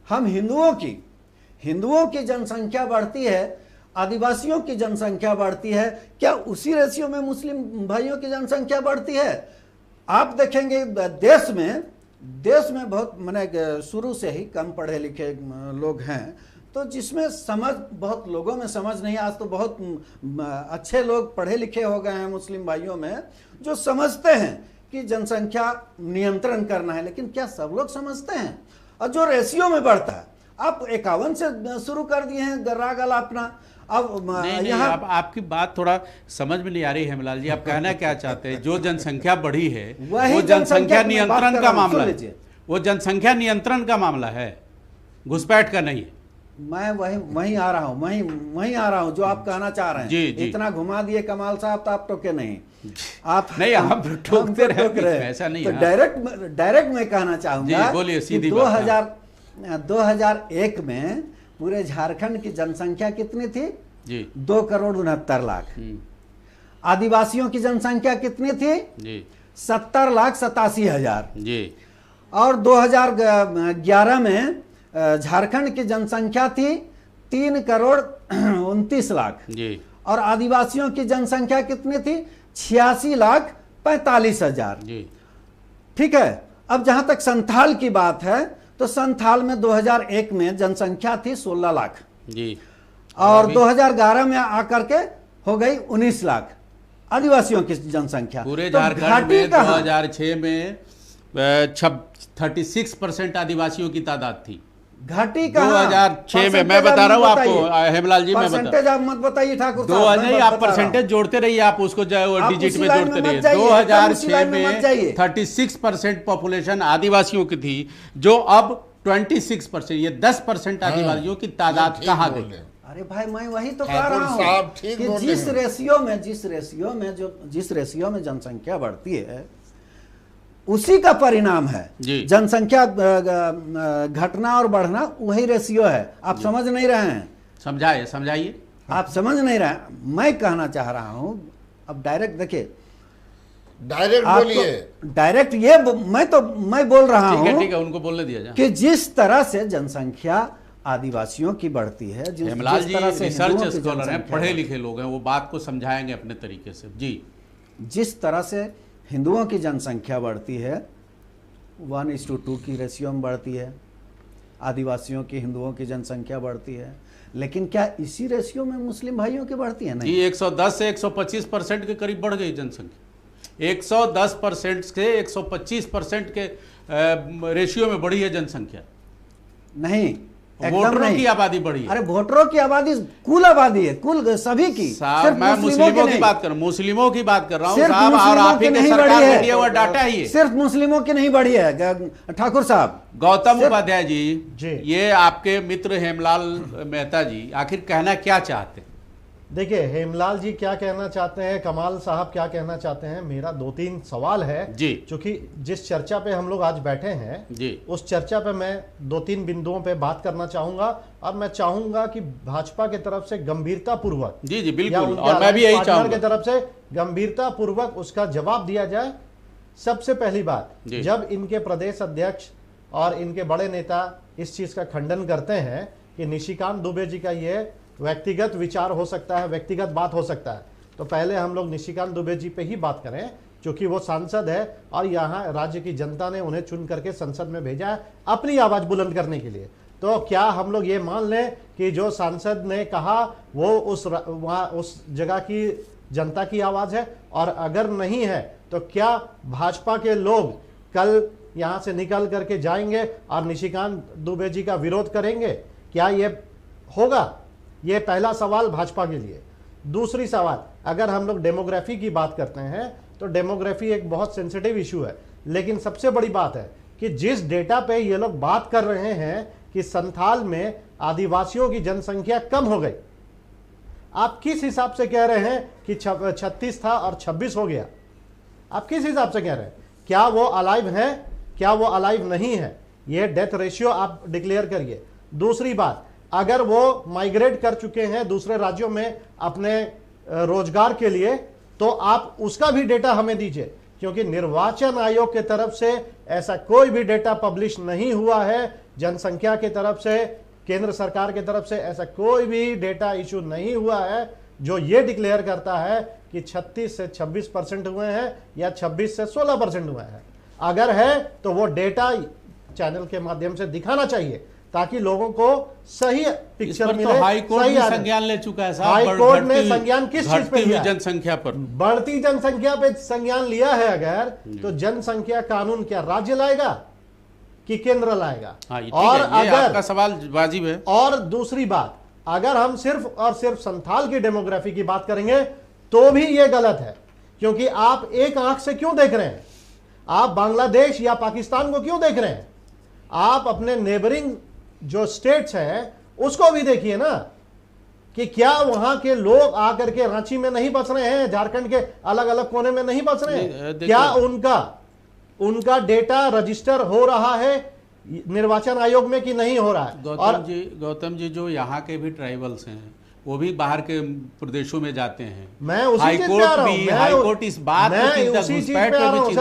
हम हिंदुओं की जनसंख्या बढ़ती है, आदिवासियों की जनसंख्या बढ़ती है, क्या उसी रेशियो में मुस्लिम भाइयों की जनसंख्या बढ़ती है? आप देखेंगे देश में बहुत मैंने शुरू से ही कम पढ़े लिखे लोग हैं, तो जिसमें समझ, बहुत लोगों में समझ नहीं, आज तो बहुत अच्छे लोग पढ़े लिखे हो गए हैं मुस्लिम भाइयों में, जो समझते हैं कि जनसंख्या नियंत्रण करना है। लेकिन क्या सब लोग समझते हैं? और जो रेशियो में बढ़ता है, आप 51 से शुरू कर दिए हैं गर्रा गला अपना। अब नहीं, यहाँ आपकी बात थोड़ा समझ में नहीं आ रही हेमलाल जी, आप कहना क्या चाहते हैं? जो जनसंख्या बढ़ी है वही वो जनसंख्या की मैं बात नियंत्रण कर का रहा हूं, मामला सुन है, लीजिए। वो जनसंख्या नियंत्रण का मामला है, घुसपैठ का नहीं है। मैं वहीं आ रहा हूँ, वहीं आ रहा हूँ जो आप कहना चाह रहे हैं। जी, जी। इतना घुमा दिए कमाल साहब, तो आप टोके नहीं। आप नहीं, आप ठोकते रहे, टोक रहे हैं। ऐसा नहीं तो है। डायरेक्ट मैं कहना चाहूंगा जी, बोलिए, कि सीधी बात। 2001 में पूरे झारखंड की जनसंख्या कितनी थी? जी 2,69,00,000। आदिवासियों की जनसंख्या कितनी थी? जी 70,87,000। जी। और 2011 में झारखंड की जनसंख्या थी 3,29,00,000। जी। और आदिवासियों की जनसंख्या कितनी थी? 86,45,000। जी ठीक है। अब जहां तक संथाल की बात है तो संथाल में 2001 में जनसंख्या थी 16 लाख जी, और 2011 में आकर के हो गई 19 लाख आदिवासियों की जनसंख्या। पूरे तो झारखंड घाटी में कहाँ? 2006 में 36% आदिवासियों की तादाद थी। घाटी कहाँ? 2006 में मैं बता रहा हूँ आपको हेमलाल जी, मैं बता परसेंटेज आप मत बताइए ठाकुर दो साहब, नहीं, मैं आप बता रहा हूं। परसेंटेज जोड़ते रहिए, आप उसको जो आप डिजिट उसी में लाइन जोड़ते में मत रहिए। जाइए, एकदम उसी 2006 लाइन में मत जाइए। में 36% पॉपुलेशन आदिवासियों की थी, जो अब 26%, ये 10% आदिवासियों की तादाद ठीक कहाँ बोले। गई? अरे भाई मैं वही तो कह ठाकुर रहा हूँ साहब ठीक कि बोले जिस हैं। रेशियो में जनसंख्या बढ़ती है उसी का परिणाम है जी। जनसंख्या घटना और बढ़ना, वही रेशियो है। आप समझ नहीं रहे हैं, समझाइए। आप समझ नहीं रहे हैं। मैं कहना चाह रहा हूं, अब डायरेक्ट देखिए, डायरेक्ट आप बोलिए। तो डायरेक्ट ये मैं बोल रहा हूं ठीक है, उनको बोलने दिया जाए। कि जिस तरह से जनसंख्या आदिवासियों की बढ़ती है, हेमलाल जी तरह से रिसर्च हिंदुओं की स्कॉलर हैं, जनसंख्या पढ़े लिखे लोग हैं, वो बात को समझाएंगे अपने तरीके से। जी, जिस तरह से हिंदुओं की जनसंख्या बढ़ती है 1:2 की रेशियो में बढ़ती है, आदिवासियों की हिंदुओं की जनसंख्या बढ़ती है, लेकिन क्या इसी रेशियो में मुस्लिम भाइयों की बढ़ती है? नहीं। जी 110 से 125% के करीब बढ़ गई जनसंख्या। 110% से 125% के रेशियो में बढ़ी है जनसंख्या। नहीं, एकदम वोटरों नहीं। की आबादी बढ़ी है। अरे वोटरों की आबादी कुल आबादी है, कुल सभी की। साहब मैं मुस्लिमों की बात कर रहा हूँ, मुस्लिमों की बात कर रहा हूँ साहब, और आप ही के सरकार ने दिया हुआ डाटा ही है। सिर्फ मुस्लिमों की नहीं बढ़ी है ठाकुर साहब। गौतम उपाध्याय जी, जी। ये आपके मित्र हेमलाल मेहता जी आखिर कहना क्या चाहते हैं? देखिए हेमलाल जी क्या कहना चाहते हैं, कमाल साहब क्या कहना चाहते हैं, मेरा 2-3 सवाल है जी। क्योंकि जिस चर्चा पे हम लोग आज बैठे हैं जी। उस चर्चा पे मैं 2-3 बिंदुओं पे बात करना चाहूंगा और मैं चाहूंगा कि भाजपा के तरफ से गंभीरता पूर्वक, जी जी या बिल्कुल, उनके और मैं भी यही पार्टनर चाहूंगा की तरफ से गंभीरता पूर्वक उसका जवाब दिया जाए। सबसे पहली बात, जी। जब इनके प्रदेश अध्यक्ष और इनके बड़े नेता इस चीज का खंडन करते हैं कि निशिकांत दुबे जी का ये व्यक्तिगत विचार हो सकता है, व्यक्तिगत बात हो सकता है, तो पहले हम लोग निशिकांत दुबे जी पे ही बात करें, क्योंकि वो सांसद है और यहाँ राज्य की जनता ने उन्हें चुन करके संसद में भेजा है अपनी आवाज बुलंद करने के लिए। तो क्या हम लोग ये मान लें कि जो सांसद ने कहा वो उस जगह की जनता की आवाज है? और अगर नहीं है तो क्या भाजपा के लोग कल यहाँ से निकल करके जाएंगे और निशिकांत दुबे जी का विरोध करेंगे? क्या ये होगा? ये पहला सवाल भाजपा के लिए। दूसरी सवाल, अगर हम लोग डेमोग्राफी की बात करते हैं तो डेमोग्राफी एक बहुत सेंसिटिव इशू है, लेकिन सबसे बड़ी बात है कि जिस डेटा पे ये लोग बात कर रहे हैं कि संथाल में आदिवासियों की जनसंख्या कम हो गई, आप किस हिसाब से कह रहे हैं कि 36 था और 26 हो गया? आप किस हिसाब से कह रहे हैं? क्या वो अलाइव है, क्या वो अलाइव नहीं है? ये डेथ रेशियो आप डिक्लेयर करिए। दूसरी बात, अगर वो माइग्रेट कर चुके हैं दूसरे राज्यों में अपने रोजगार के लिए, तो आप उसका भी डेटा हमें दीजिए, क्योंकि निर्वाचन आयोग के तरफ से ऐसा कोई भी डेटा पब्लिश नहीं हुआ है। जनसंख्या की तरफ से, केंद्र सरकार की तरफ से ऐसा कोई भी डेटा इशू नहीं हुआ है जो ये डिक्लेयर करता है कि 36 से 26% हुए हैं या 26 से 16% हुए हैं। अगर है तो वो डेटा चैनल के माध्यम से दिखाना चाहिए ताकि लोगों को सही पिक्चर मिले। हाई कोर्ट भी संज्ञान ले चुका है साहब। हाई कोर्ट ने संज्ञान किस चीज पे लिया? जनसंख्या पर, बढ़ती जनसंख्या पे संज्ञान लिया है। अगर तो जनसंख्या कानून क्या राज्य लाएगा कि केंद्र लाएगा? और अगर आपका सवाल वाजिब है। और दूसरी बात, अगर हम सिर्फ और सिर्फ संथाल की डेमोग्राफी की बात करेंगे तो भी यह गलत है, क्योंकि आप एक आंख से क्यों देख रहे हैं? आप बांग्लादेश या पाकिस्तान को क्यों देख रहे हैं? आप अपने नेबरिंग जो स्टेट्स हैं उसको भी देखिए ना, कि क्या वहां के लोग आकर के रांची में नहीं बस रहे हैं, झारखंड के अलग अलग कोने में नहीं बस रहे हैं? क्या उनका डेटा रजिस्टर हो रहा है निर्वाचन आयोग में कि नहीं हो रहा है? गौतम जी जो यहाँ के भी ट्राइबल्स हैं वो भी बाहर के प्रदेशों में जाते हैं। मैं उसी चीज पे आ रहा हूं। हाईकोर्ट इस बात मैं उसी चीज पे आ रहा हूं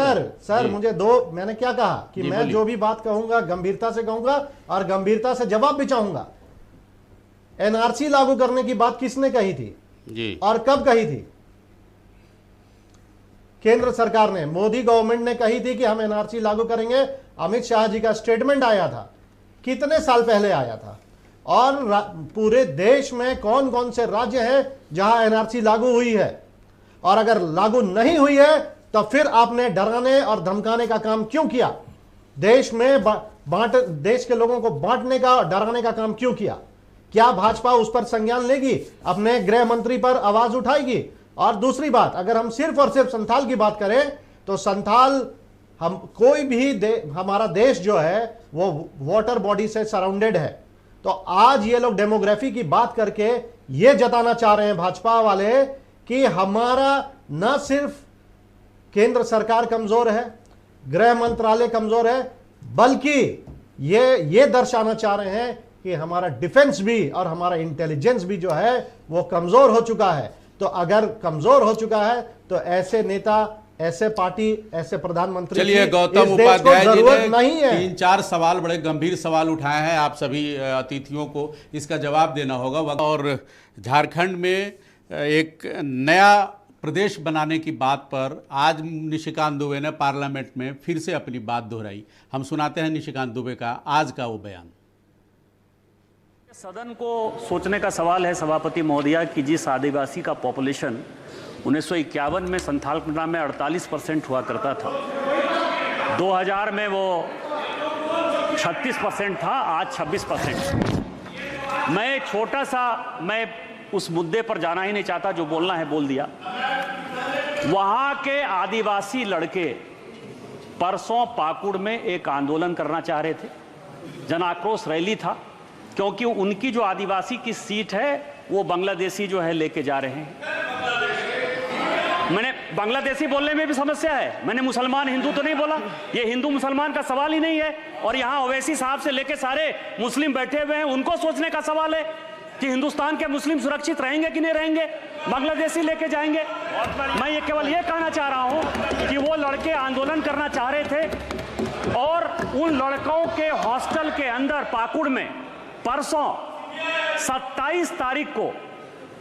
सर मुझे मैंने क्या कहा कि मैं जो भी बात कहूंगा गंभीरता से कहूंगा और गंभीरता से जवाब भी चाहूंगा। एनआरसी लागू करने की बात किसने कही थी? जी। और कब कही थी? केंद्र सरकार ने, मोदी गवर्नमेंट ने कही थी कि हम एनआरसी लागू करेंगे। अमित शाह जी का स्टेटमेंट आया था, कितने साल पहले आया था? और पूरे देश में कौन कौन से राज्य हैं जहां एनआरसी लागू हुई है? और अगर लागू नहीं हुई है तो फिर आपने डराने और धमकाने का काम क्यों किया? देश में देश के लोगों को बांटने का और डराने का काम क्यों किया? क्या भाजपा उस पर संज्ञान लेगी? अपने गृह मंत्री पर आवाज उठाएगी? और दूसरी बात, अगर हम सिर्फ और सिर्फ संथाल की बात करें तो संथाल, हम कोई भी हमारा देश जो है वो वाटर बॉडी से सराउंडेड है। तो आज ये लोग डेमोग्राफी की बात करके ये जताना चाह रहे हैं भाजपा वाले कि हमारा न सिर्फ केंद्र सरकार कमजोर है, गृह मंत्रालय कमजोर है, बल्कि ये दर्शाना चाह रहे हैं कि हमारा डिफेंस भी और हमारा इंटेलिजेंस भी जो है वो कमजोर हो चुका है। तो अगर कमजोर हो चुका है तो ऐसे नेता, ऐसे पार्टी, ऐसे प्रधानमंत्री, चलिए गौतम उपाध्याय जी ने नहीं है। 3-4 सवाल, बड़े गंभीर सवाल उठाए हैं, आप सभी अतिथियों को इसका जवाब देना होगा। और झारखंड में एक नया प्रदेश बनाने की बात पर आज निशिकांत दुबे ने पार्लियामेंट में फिर से अपनी बात दोहराई। हम सुनाते हैं निशिकांत दुबे का आज का वो बयान। सदन को सोचने का सवाल है सभापति महोदया कि जिस आदिवासी का पॉपुलेशन 1951 में संथाल पंडा में 48% हुआ करता था, 2000 में वो 36% था, आज 26%। मैं उस मुद्दे पर जाना ही नहीं चाहता, जो बोलना है बोल दिया। वहां के आदिवासी लड़के परसों पाकुड़ में एक आंदोलन करना चाह रहे थे, जन आक्रोश रैली था, क्योंकि उनकी जो आदिवासी की सीट है वो बांग्लादेशी जो है लेके जा रहे हैं। मैंने बांग्लादेशी बोलने में भी समस्या है, मैंने मुसलमान हिंदू तो नहीं बोला, ये हिंदू मुसलमान का सवाल ही नहीं है। और यहाँ ओवैसी साहब से लेके सारे मुस्लिम बैठे हुए हैं, उनको सोचने का सवाल है कि हिंदुस्तान के मुस्लिम सुरक्षित रहेंगे कि नहीं रहेंगे, बांग्लादेशी लेके जाएंगे। मैं ये केवल ये कहना चाह रहा हूं कि वो लड़के आंदोलन करना चाह रहे थे और उन लड़कों के हॉस्टल के अंदर पाकुड़ में परसों 27 तारीख को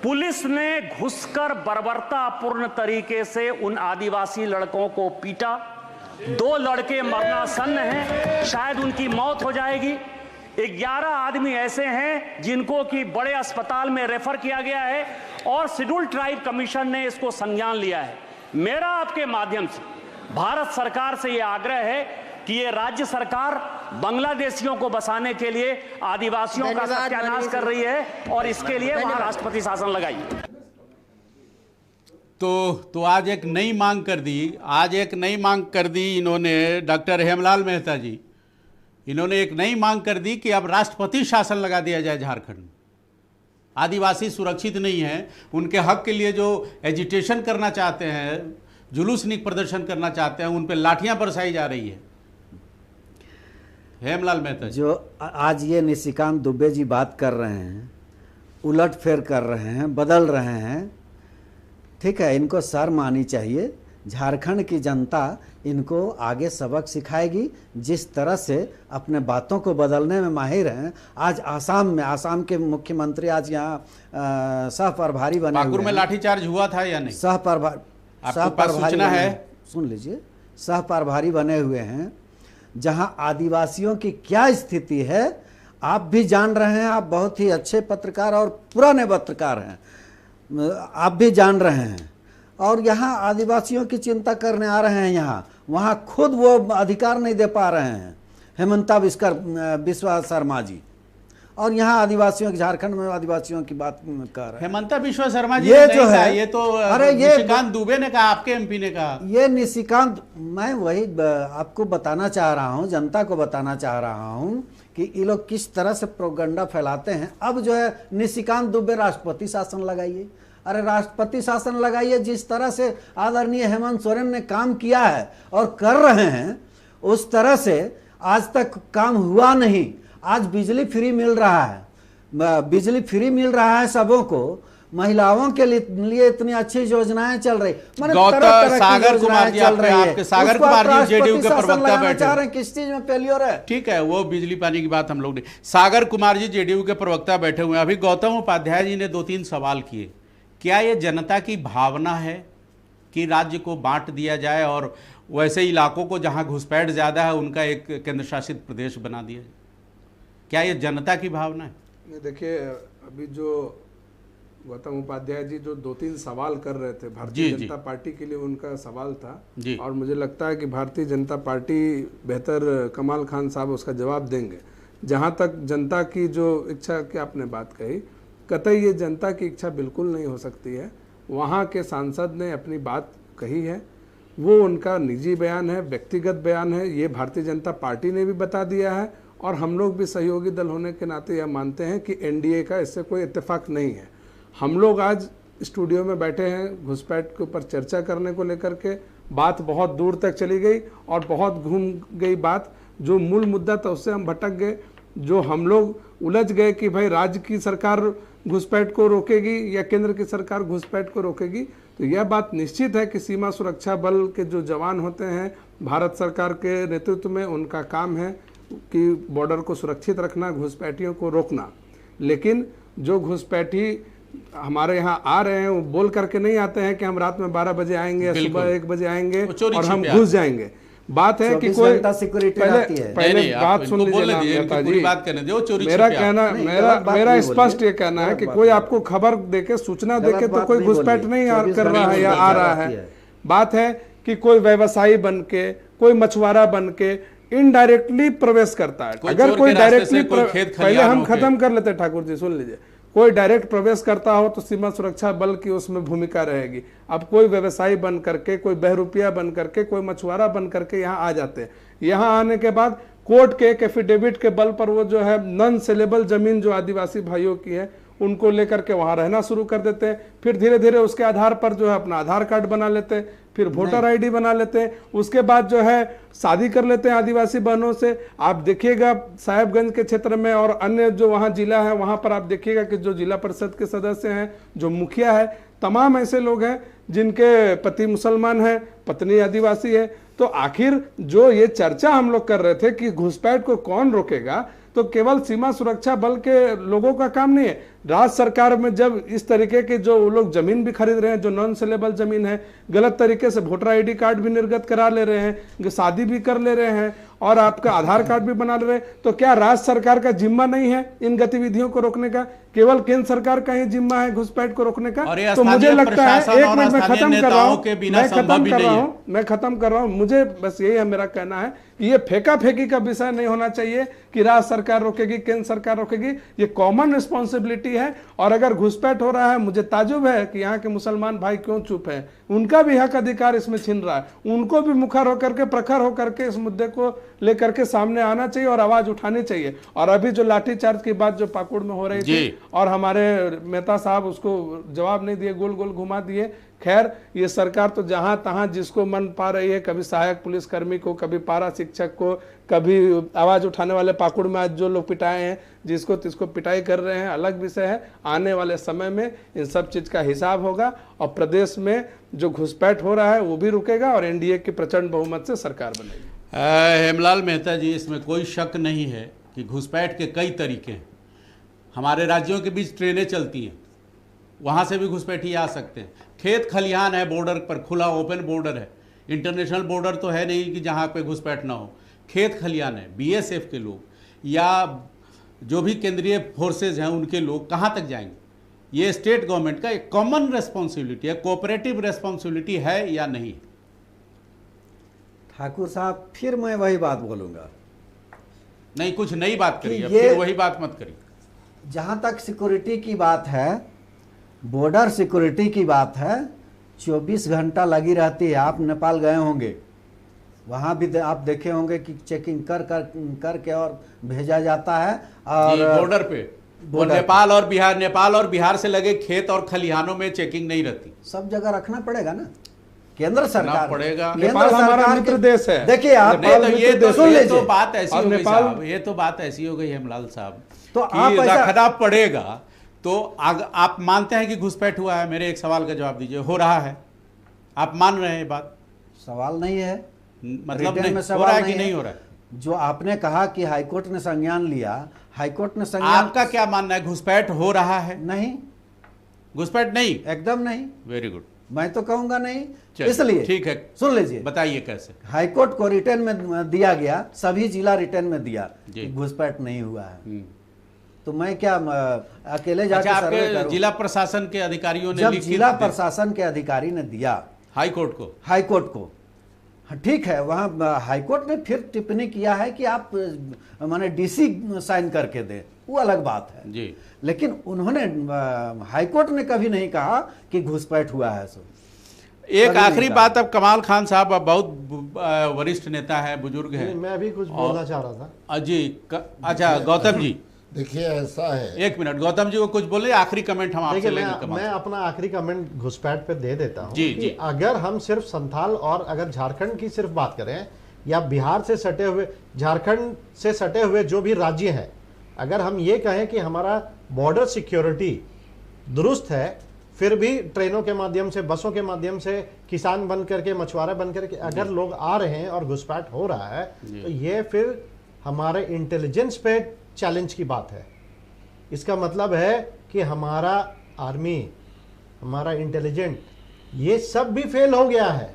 पुलिस ने घुसकर बर्बरतापूर्ण तरीके से उन आदिवासी लड़कों को पीटा। 2 लड़के मरणासन्न हैं, शायद उनकी मौत हो जाएगी। 11 आदमी ऐसे हैं जिनको कि बड़े अस्पताल में रेफर किया गया है और शेड्यूल ट्राइब कमीशन ने इसको संज्ञान लिया है। मेरा आपके माध्यम से भारत सरकार से यह आग्रह है कि ये राज्य सरकार बांग्लादेशियों को बसाने के लिए आदिवासियों का सत्यानाश कर रही है और इसके लिए वहां राष्ट्रपति शासन लगाइए। तो आज एक नई मांग कर दी इन्होंने, डॉक्टर हेमलाल मेहता जी, इन्होंने एक नई मांग कर दी कि अब राष्ट्रपति शासन लगा दिया जाए झारखंड में। आदिवासी सुरक्षित नहीं है, उनके हक के लिए जो एजिटेशन करना चाहते हैं, जुलूस प्रदर्शन करना चाहते हैं, उन पर लाठियां बरसाई जा रही है। हेमलाल मेहता जो आज ये निशिकांत दुबे जी बात कर रहे हैं, उलट फेर कर रहे हैं, बदल रहे हैं, ठीक है, इनको शर्म आनी चाहिए। झारखंड की जनता इनको आगे सबक सिखाएगी। जिस तरह से अपने बातों को बदलने में माहिर हैं, आज आसाम के मुख्यमंत्री आज यहाँ सह प्रभारी बने पाकुड़ में लाठीचार्ज हुआ था या नहीं? सह प्रभारी है, सुन लीजिए, सह प्रभारी बने हुए हैं। जहां आदिवासियों की क्या स्थिति है आप भी जान रहे हैं, आप बहुत ही अच्छे पत्रकार और पुराने पत्रकार हैं, आप भी जान रहे हैं। और यहाँ आदिवासियों की चिंता करने आ रहे हैं, यहाँ वहाँ खुद वो अधिकार नहीं दे पा रहे हैं हेमंता बिस्वा शर्मा जी, और यहाँ आदिवासियों की, झारखंड में आदिवासियों की बात कर रहे हैं। हेमंता बिस्वा शर्मा जी ये जो है, ये तो निशिकांत दुबे ने कहा, आपके एमपी ने कहा। ये निशिकांत, मैं वही आपको बताना चाह रहा हूँ, जनता को बताना चाह रहा हूँ कि ये लोग किस तरह से प्रोपेगेंडा फैलाते हैं। अब जो है निशिकांत दुबे राष्ट्रपति शासन लगाइए, अरे राष्ट्रपति शासन लगाइए। जिस तरह से आदरणीय हेमंत सोरेन ने काम किया है और कर रहे हैं, उस तरह से आज तक काम हुआ नहीं। आज बिजली फ्री मिल रहा है, बिजली फ्री मिल रहा है सबों को, महिलाओं के लिए इतनी अच्छी योजनाएं चल रही। सागर कुमार जी, आपके सागर कुमार जी जेडीयू के प्रवक्ता बैठे हैं, किस चीज में फेलियर है? ठीक है, वो बिजली पानी की बात हम लोग ने, सागर कुमार जी जेडीयू के प्रवक्ता बैठे हुए हैं। अभी गौतम उपाध्याय जी ने 2-3 सवाल किए क्या ये जनता की भावना है कि राज्य को बांट दिया जाए और वैसे इलाकों को जहां घुसपैठ ज़्यादा है उनका एक केंद्र शासित प्रदेश बना दिया जाए? क्या ये जनता की भावना है? नहीं, देखिए अभी जो गौतम उपाध्याय जी जो 2-3 सवाल कर रहे थे भारतीय जनता पार्टी के लिए, उनका सवाल था और मुझे लगता है कि भारतीय जनता पार्टी बेहतर कमाल खान साहब उसका जवाब देंगे। जहां तक जनता की जो इच्छा की आपने बात कही, कतई ये जनता की इच्छा बिल्कुल नहीं हो सकती है। वहाँ के सांसद ने अपनी बात कही है, वो उनका निजी बयान है, व्यक्तिगत बयान है, ये भारतीय जनता पार्टी ने भी बता दिया है और हम लोग भी सहयोगी दल होने के नाते यह मानते हैं कि एनडीए का इससे कोई इत्तेफाक नहीं है। हम लोग आज स्टूडियो में बैठे हैं घुसपैठ के ऊपर चर्चा करने को लेकर के, बात बहुत दूर तक चली गई और बहुत घूम गई बात। जो मूल मुद्दा था उससे हम भटक गए, जो हम लोग उलझ गए कि भाई राज्य की सरकार घुसपैठ को रोकेगी या केंद्र की सरकार घुसपैठ को रोकेगी। तो यह बात निश्चित है कि सीमा सुरक्षा बल के जो जवान होते हैं भारत सरकार के नेतृत्व में, उनका काम है कि बॉर्डर को सुरक्षित रखना, घुसपैठियों को रोकना। लेकिन जो घुसपैठी हमारे यहाँ आ रहे हैं वो बोल करके नहीं आते हैं कि हम रात में 12 बजे आएंगे या सुबह 1 बजे आएंगे और हम घुस जाएंगे। बात है कि कोई पहले बात सुन लीजिए नेताजी, मेरा स्पष्ट ये कहना है कि कोई आपको खबर देके, सूचना देके तो कोई घुसपैठ नहीं कर रहा है या आ रहा है। बात है कि कोई व्यवसायी बन के, कोई मछुआरा बन के इनडायरेक्टली प्रवेश करता है। अगर कोई डायरेक्टली, पहले हम खत्म कर लेते ठाकुर जी, सुन लीजिए, कोई डायरेक्ट प्रवेश करता हो तो सीमा सुरक्षा बल की उसमें भूमिका रहेगी। अब कोई व्यवसायी बन करके, कोई बहरूपिया बन करके, कोई मछुआरा बन करके यहाँ आ जाते हैं। यहाँ आने के बाद कोर्ट के एक एफिडेविट के बल पर वो जो है नॉन सेलेबल जमीन जो आदिवासी भाइयों की है उनको लेकर के वहां रहना शुरू कर देते हैं। फिर धीरे धीरे उसके आधार पर जो है अपना आधार कार्ड बना लेते हैं, फिर वोटर आईडी बना लेते हैं, उसके बाद जो है शादी कर लेते हैं आदिवासी बहनों से। आप देखिएगा साहेबगंज के क्षेत्र में और अन्य जो वहाँ जिला है वहाँ पर आप देखिएगा कि जो जिला परिषद के सदस्य हैं, जो मुखिया है, तमाम ऐसे लोग हैं जिनके पति मुसलमान है, पत्नी आदिवासी है। तो आखिर जो ये चर्चा हम लोग कर रहे थे कि घुसपैठ को कौन रोकेगा, तो केवल सीमा सुरक्षा बल के लोगों का काम नहीं है। राज्य सरकार में जब इस तरीके के जो लोग जमीन भी खरीद रहे हैं, जो नॉन सेलेबल जमीन है, गलत तरीके से वोटर आईडी कार्ड भी निर्गत करा ले रहे हैं, शादी भी कर ले रहे हैं और आपका आधार कार्ड भी बना ले रहे हैं, तो क्या राज्य सरकार का जिम्मा नहीं है इन गतिविधियों को रोकने का? केवल केंद्र सरकार का ही जिम्मा है घुसपैठ को रोकने का? तो मुझे लगता है, एक मिनट में खत्म कर रहा हूँ, मैं खत्म कर रहा हूँ। मुझे बस यही है, मेरा कहना है कि ये फेंका फेंकी का विषय नहीं होना चाहिए कि राज्य सरकार रोकेगी, केंद्र सरकार रोकेगी। ये कॉमन रिस्पॉन्सिबिलिटी है। और अगर घुसपैठ हो रहा है, मुझे ताजुब है कि यहाँ के मुसलमान भाई क्यों चुप हैं। उनका भी हक अधिकार इसमें छीन रहा है, उनको भी मुखर होकर के, प्रखर होकर के इस मुद्दे को लेकर के सामने आना चाहिए और आवाज उठानी चाहिए। और अभी जो लाठीचार्ज की बात जो पाकुड़ में हो रही थी और हमारे मेहता साहब उसको जवाब नहीं दिए, गोल गोल घुमा दिए। खैर, ये सरकार तो जहां तहां जिसको मन पा रही है, कभी सहायक पुलिसकर्मी को, कभी पारा शिक्षक को, कभी आवाज उठाने वाले पाकुड़ में आज जो लोग पिटाए हैं, जिसको तिसको पिटाई कर रहे हैं, अलग विषय है। आने वाले समय में इन सब चीज का हिसाब होगा और प्रदेश में जो घुसपैठ हो रहा है वो भी रुकेगा और एनडीए की प्रचंड बहुमत से सरकार बनेगी। हेमलाल मेहता जी, इसमें कोई शक नहीं है कि घुसपैठ के कई तरीके हैं। हमारे राज्यों के बीच ट्रेनें चलती हैं, वहाँ से भी घुसपैठी आ सकते हैं। खेत खलिहान है, बॉर्डर पर खुला ओपन बॉर्डर है, इंटरनेशनल बॉर्डर तो है नहीं कि जहाँ पे घुसपैठ ना हो। खेत खलिहान है, बीएसएफ के लोग या जो भी केंद्रीय फोर्सेज हैं उनके लोग कहाँ तक जाएंगे? ये स्टेट गवर्नमेंट का एक कॉमन रेस्पॉन्सिबिलिटी है, कोऑपरेटिव रेस्पॉन्सिबिलिटी है या नहीं? ठाकुर साहब, फिर मैं वही बात बोलूंगा। नहीं, कुछ नई बात करिए, फिर वही बात मत करिए। जहां तक सिक्योरिटी की बात है, बॉर्डर सिक्योरिटी की बात है, 24 घंटा लगी रहती है। आप नेपाल गए होंगे, वहां भी आप देखे होंगे कि चेकिंग करके और भेजा जाता है। और बॉर्डर पे नेपाल और बिहार से लगे खेत और खलिहानों में चेकिंग नहीं रहती। सब जगह रखना पड़ेगा ना, केंद्र सरकार पड़ेगा। नेपाल हमारा मित्र देश है। देखिए आप, ये तो बात ऐसी हो गई साहब, ये तो बात ऐसी हो गई हेमलाल साहब, तो आप रखना पड़ेगा। तो आप मानते हैं कि घुसपैठ हुआ है? मेरे एक सवाल का जवाब दीजिए। हो रहा है? आप मान रहे हैं ये बात? सवाल नहीं है, मतलब नहीं हो रहा है कि नहीं हो रहा है? जो आपने कहा कि हाईकोर्ट ने संज्ञान लिया, हाईकोर्ट ने संज्ञान, आपका क्या मानना है, घुसपैठ हो रहा है? नहीं, घुसपैठ नहीं, एकदम नहीं, वेरी गुड, मैं तो कहूंगा नहीं। चलिए, इसलिए ठीक है, सुन लीजिए, बताइए कैसे। हाईकोर्ट को रिटर्न में दिया गया, सभी जिला रिटर्न में दिया जी। कि घुसपैठ नहीं हुआ है। तो मैं क्या अकेले जाके अच्छा, सर्वे आपके करूं? जिला प्रशासन के अधिकारियों ने जब लिखित जिला प्रशासन के अधिकारी ने दिया हाईकोर्ट को, हाँ, ठीक है, वहाँ हाईकोर्ट ने फिर टिप्पणी किया है कि आप माने डीसी साइन करके दे, वो अलग बात है जी, लेकिन उन्होंने हाईकोर्ट ने कभी नहीं कहा कि घुसपैठ हुआ है। सो एक आखिरी बात, अब कमाल खान साहब अब बहुत वरिष्ठ नेता है, बुजुर्ग हैं, मैं भी कुछ बोलना चाह रहा था जी। अच्छा गौतम जी, देखिए ऐसा है, एक मिनट, गौतम जी को कुछ बोले, आखिरी कमेंट हम आपसे देखिए, लेंगे। मैं अपना आखिरी कमेंट घुसपैठ पे दे देता हूँ जी, कि जी। अगर हम सिर्फ संथाल और अगर झारखंड की सिर्फ बात करें या बिहार से सटे हुए, झारखंड से सटे हुए जो भी राज्य हैं, अगर हम ये कहें कि हमारा बॉर्डर सिक्योरिटी दुरुस्त है, फिर भी ट्रेनों के माध्यम से, बसों के माध्यम से, किसान बन करके, मछुआरा बन करके अगर लोग आ रहे हैं और घुसपैठ हो रहा है, तो ये फिर हमारे इंटेलिजेंस पे चैलेंज की बात है। इसका मतलब है कि हमारा आर्मी, हमारा इंटेलिजेंट, ये सब भी फेल हो गया है।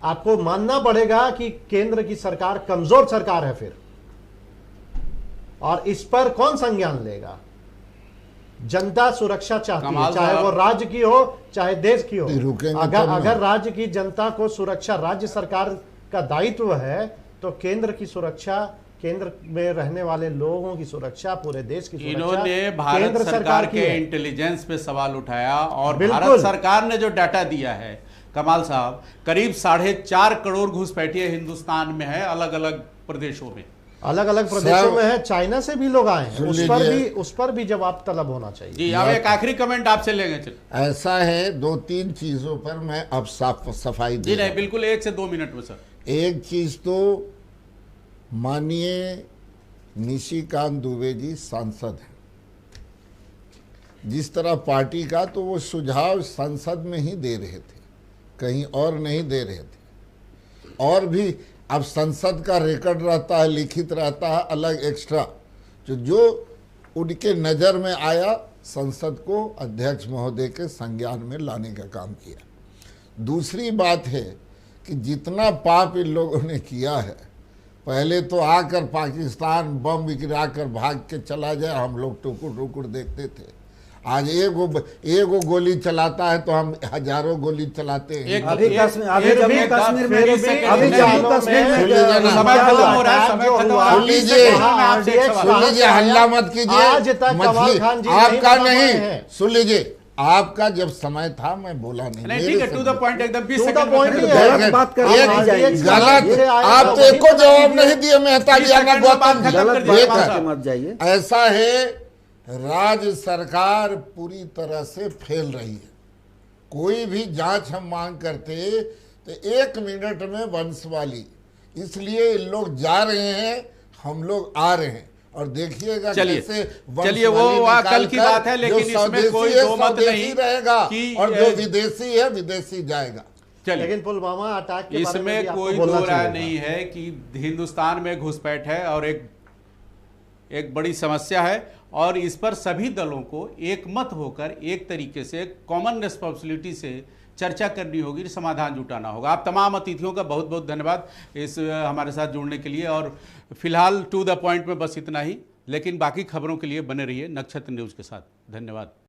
आपको मानना पड़ेगा कि केंद्र की सरकार कमजोर सरकार है फिर, और इस पर कौन संज्ञान लेगा? जनता सुरक्षा चाहती है, चाहे वो राज्य की हो चाहे देश की हो। अगर राज्य की जनता को सुरक्षा राज्य सरकार का दायित्व है, तो केंद्र की सुरक्षा, केंद्र में रहने वाले लोगों की सुरक्षा, पूरे देश की सुरक्षा इन्होंने भारत केंद्र सरकार के है। इंटेलिजेंस पे सवाल उठाया, और बिल्कुल। भारत सरकार ने जो डाटा दिया है कमाल साहब, करीब 4.5 करोड़ घुसपैठिए हिंदुस्तान में है, अलग अलग प्रदेशों में, अलग अलग प्रदेशों में है। चाइना से भी लोग आए हैं, उस पर भी जवाब तलब होना चाहिए। जी, अब एक आखिरी कमेंट आपसे लेंगे। चल, ऐसा है, 2-3 चीजों पर मैं अब सफाई जी नहीं, बिल्कुल 1 से 2 मिनट में सर। एक चीज तो माननीय निशिकांत दुबे जी सांसद हैं, जिस तरह पार्टी का, तो वो सुझाव संसद में ही दे रहे थे, कहीं और नहीं दे रहे थे। और भी अब संसद का रिकॉर्ड रहता है, लिखित रहता है, अलग एक्स्ट्रा, जो उनके नज़र में आया, संसद को अध्यक्ष महोदय के संज्ञान में लाने का काम किया। दूसरी बात है कि जितना पाप इन लोगों ने किया है, पहले तो आकर पाकिस्तान बम गिराकर भाग के चला जाए, हम लोग टुकुर टुकुर देखते थे। आज एगो गोली चलाता है तो हम हजारों गोली चलाते हैं। अभी जम्मू कश्मीर में, अभी जम्मू कश्मीर में सुन लीजिए, हल्ला मत कीजिए, आपका नहीं, सुन लीजिए, आपका जब समय था मैं बोला नहीं, ठीक है, टू द पॉइंट, एकदम 20 गलत गलत, आप तो एको जवाब नहीं दिए मेहता जी, गौतम मत जाइए। ऐसा है, राज्य सरकार पूरी तरह से फेल रही है। कोई भी जांच हम मांग करते तो 1 मिनट में वंशवाली, इसलिए लोग जा रहे हैं, हम लोग आ रहे हैं, और देखिएगा चलिए वो कल की बात है, लेकिन इसमें कोई दो मत नहीं रहेगा कि और जो विदेशी है विदेशी जाएगा। लेकिन पुलवामा अटैक के बारे में इसमें कोई दो राय नहीं है कि हिंदुस्तान में घुसपैठ है और एक बड़ी समस्या है, और इस पर सभी दलों को एकमत होकर एक तरीके से कॉमन रिस्पॉन्सिबिलिटी से चर्चा करनी होगी, समाधान जुटाना होगा। आप तमाम अतिथियों का बहुत बहुत धन्यवाद इस हमारे साथ जुड़ने के लिए, और फिलहाल टू द पॉइंट में बस इतना ही, लेकिन बाकी खबरों के लिए बने रहिए नक्षत्र न्यूज़ के साथ। धन्यवाद।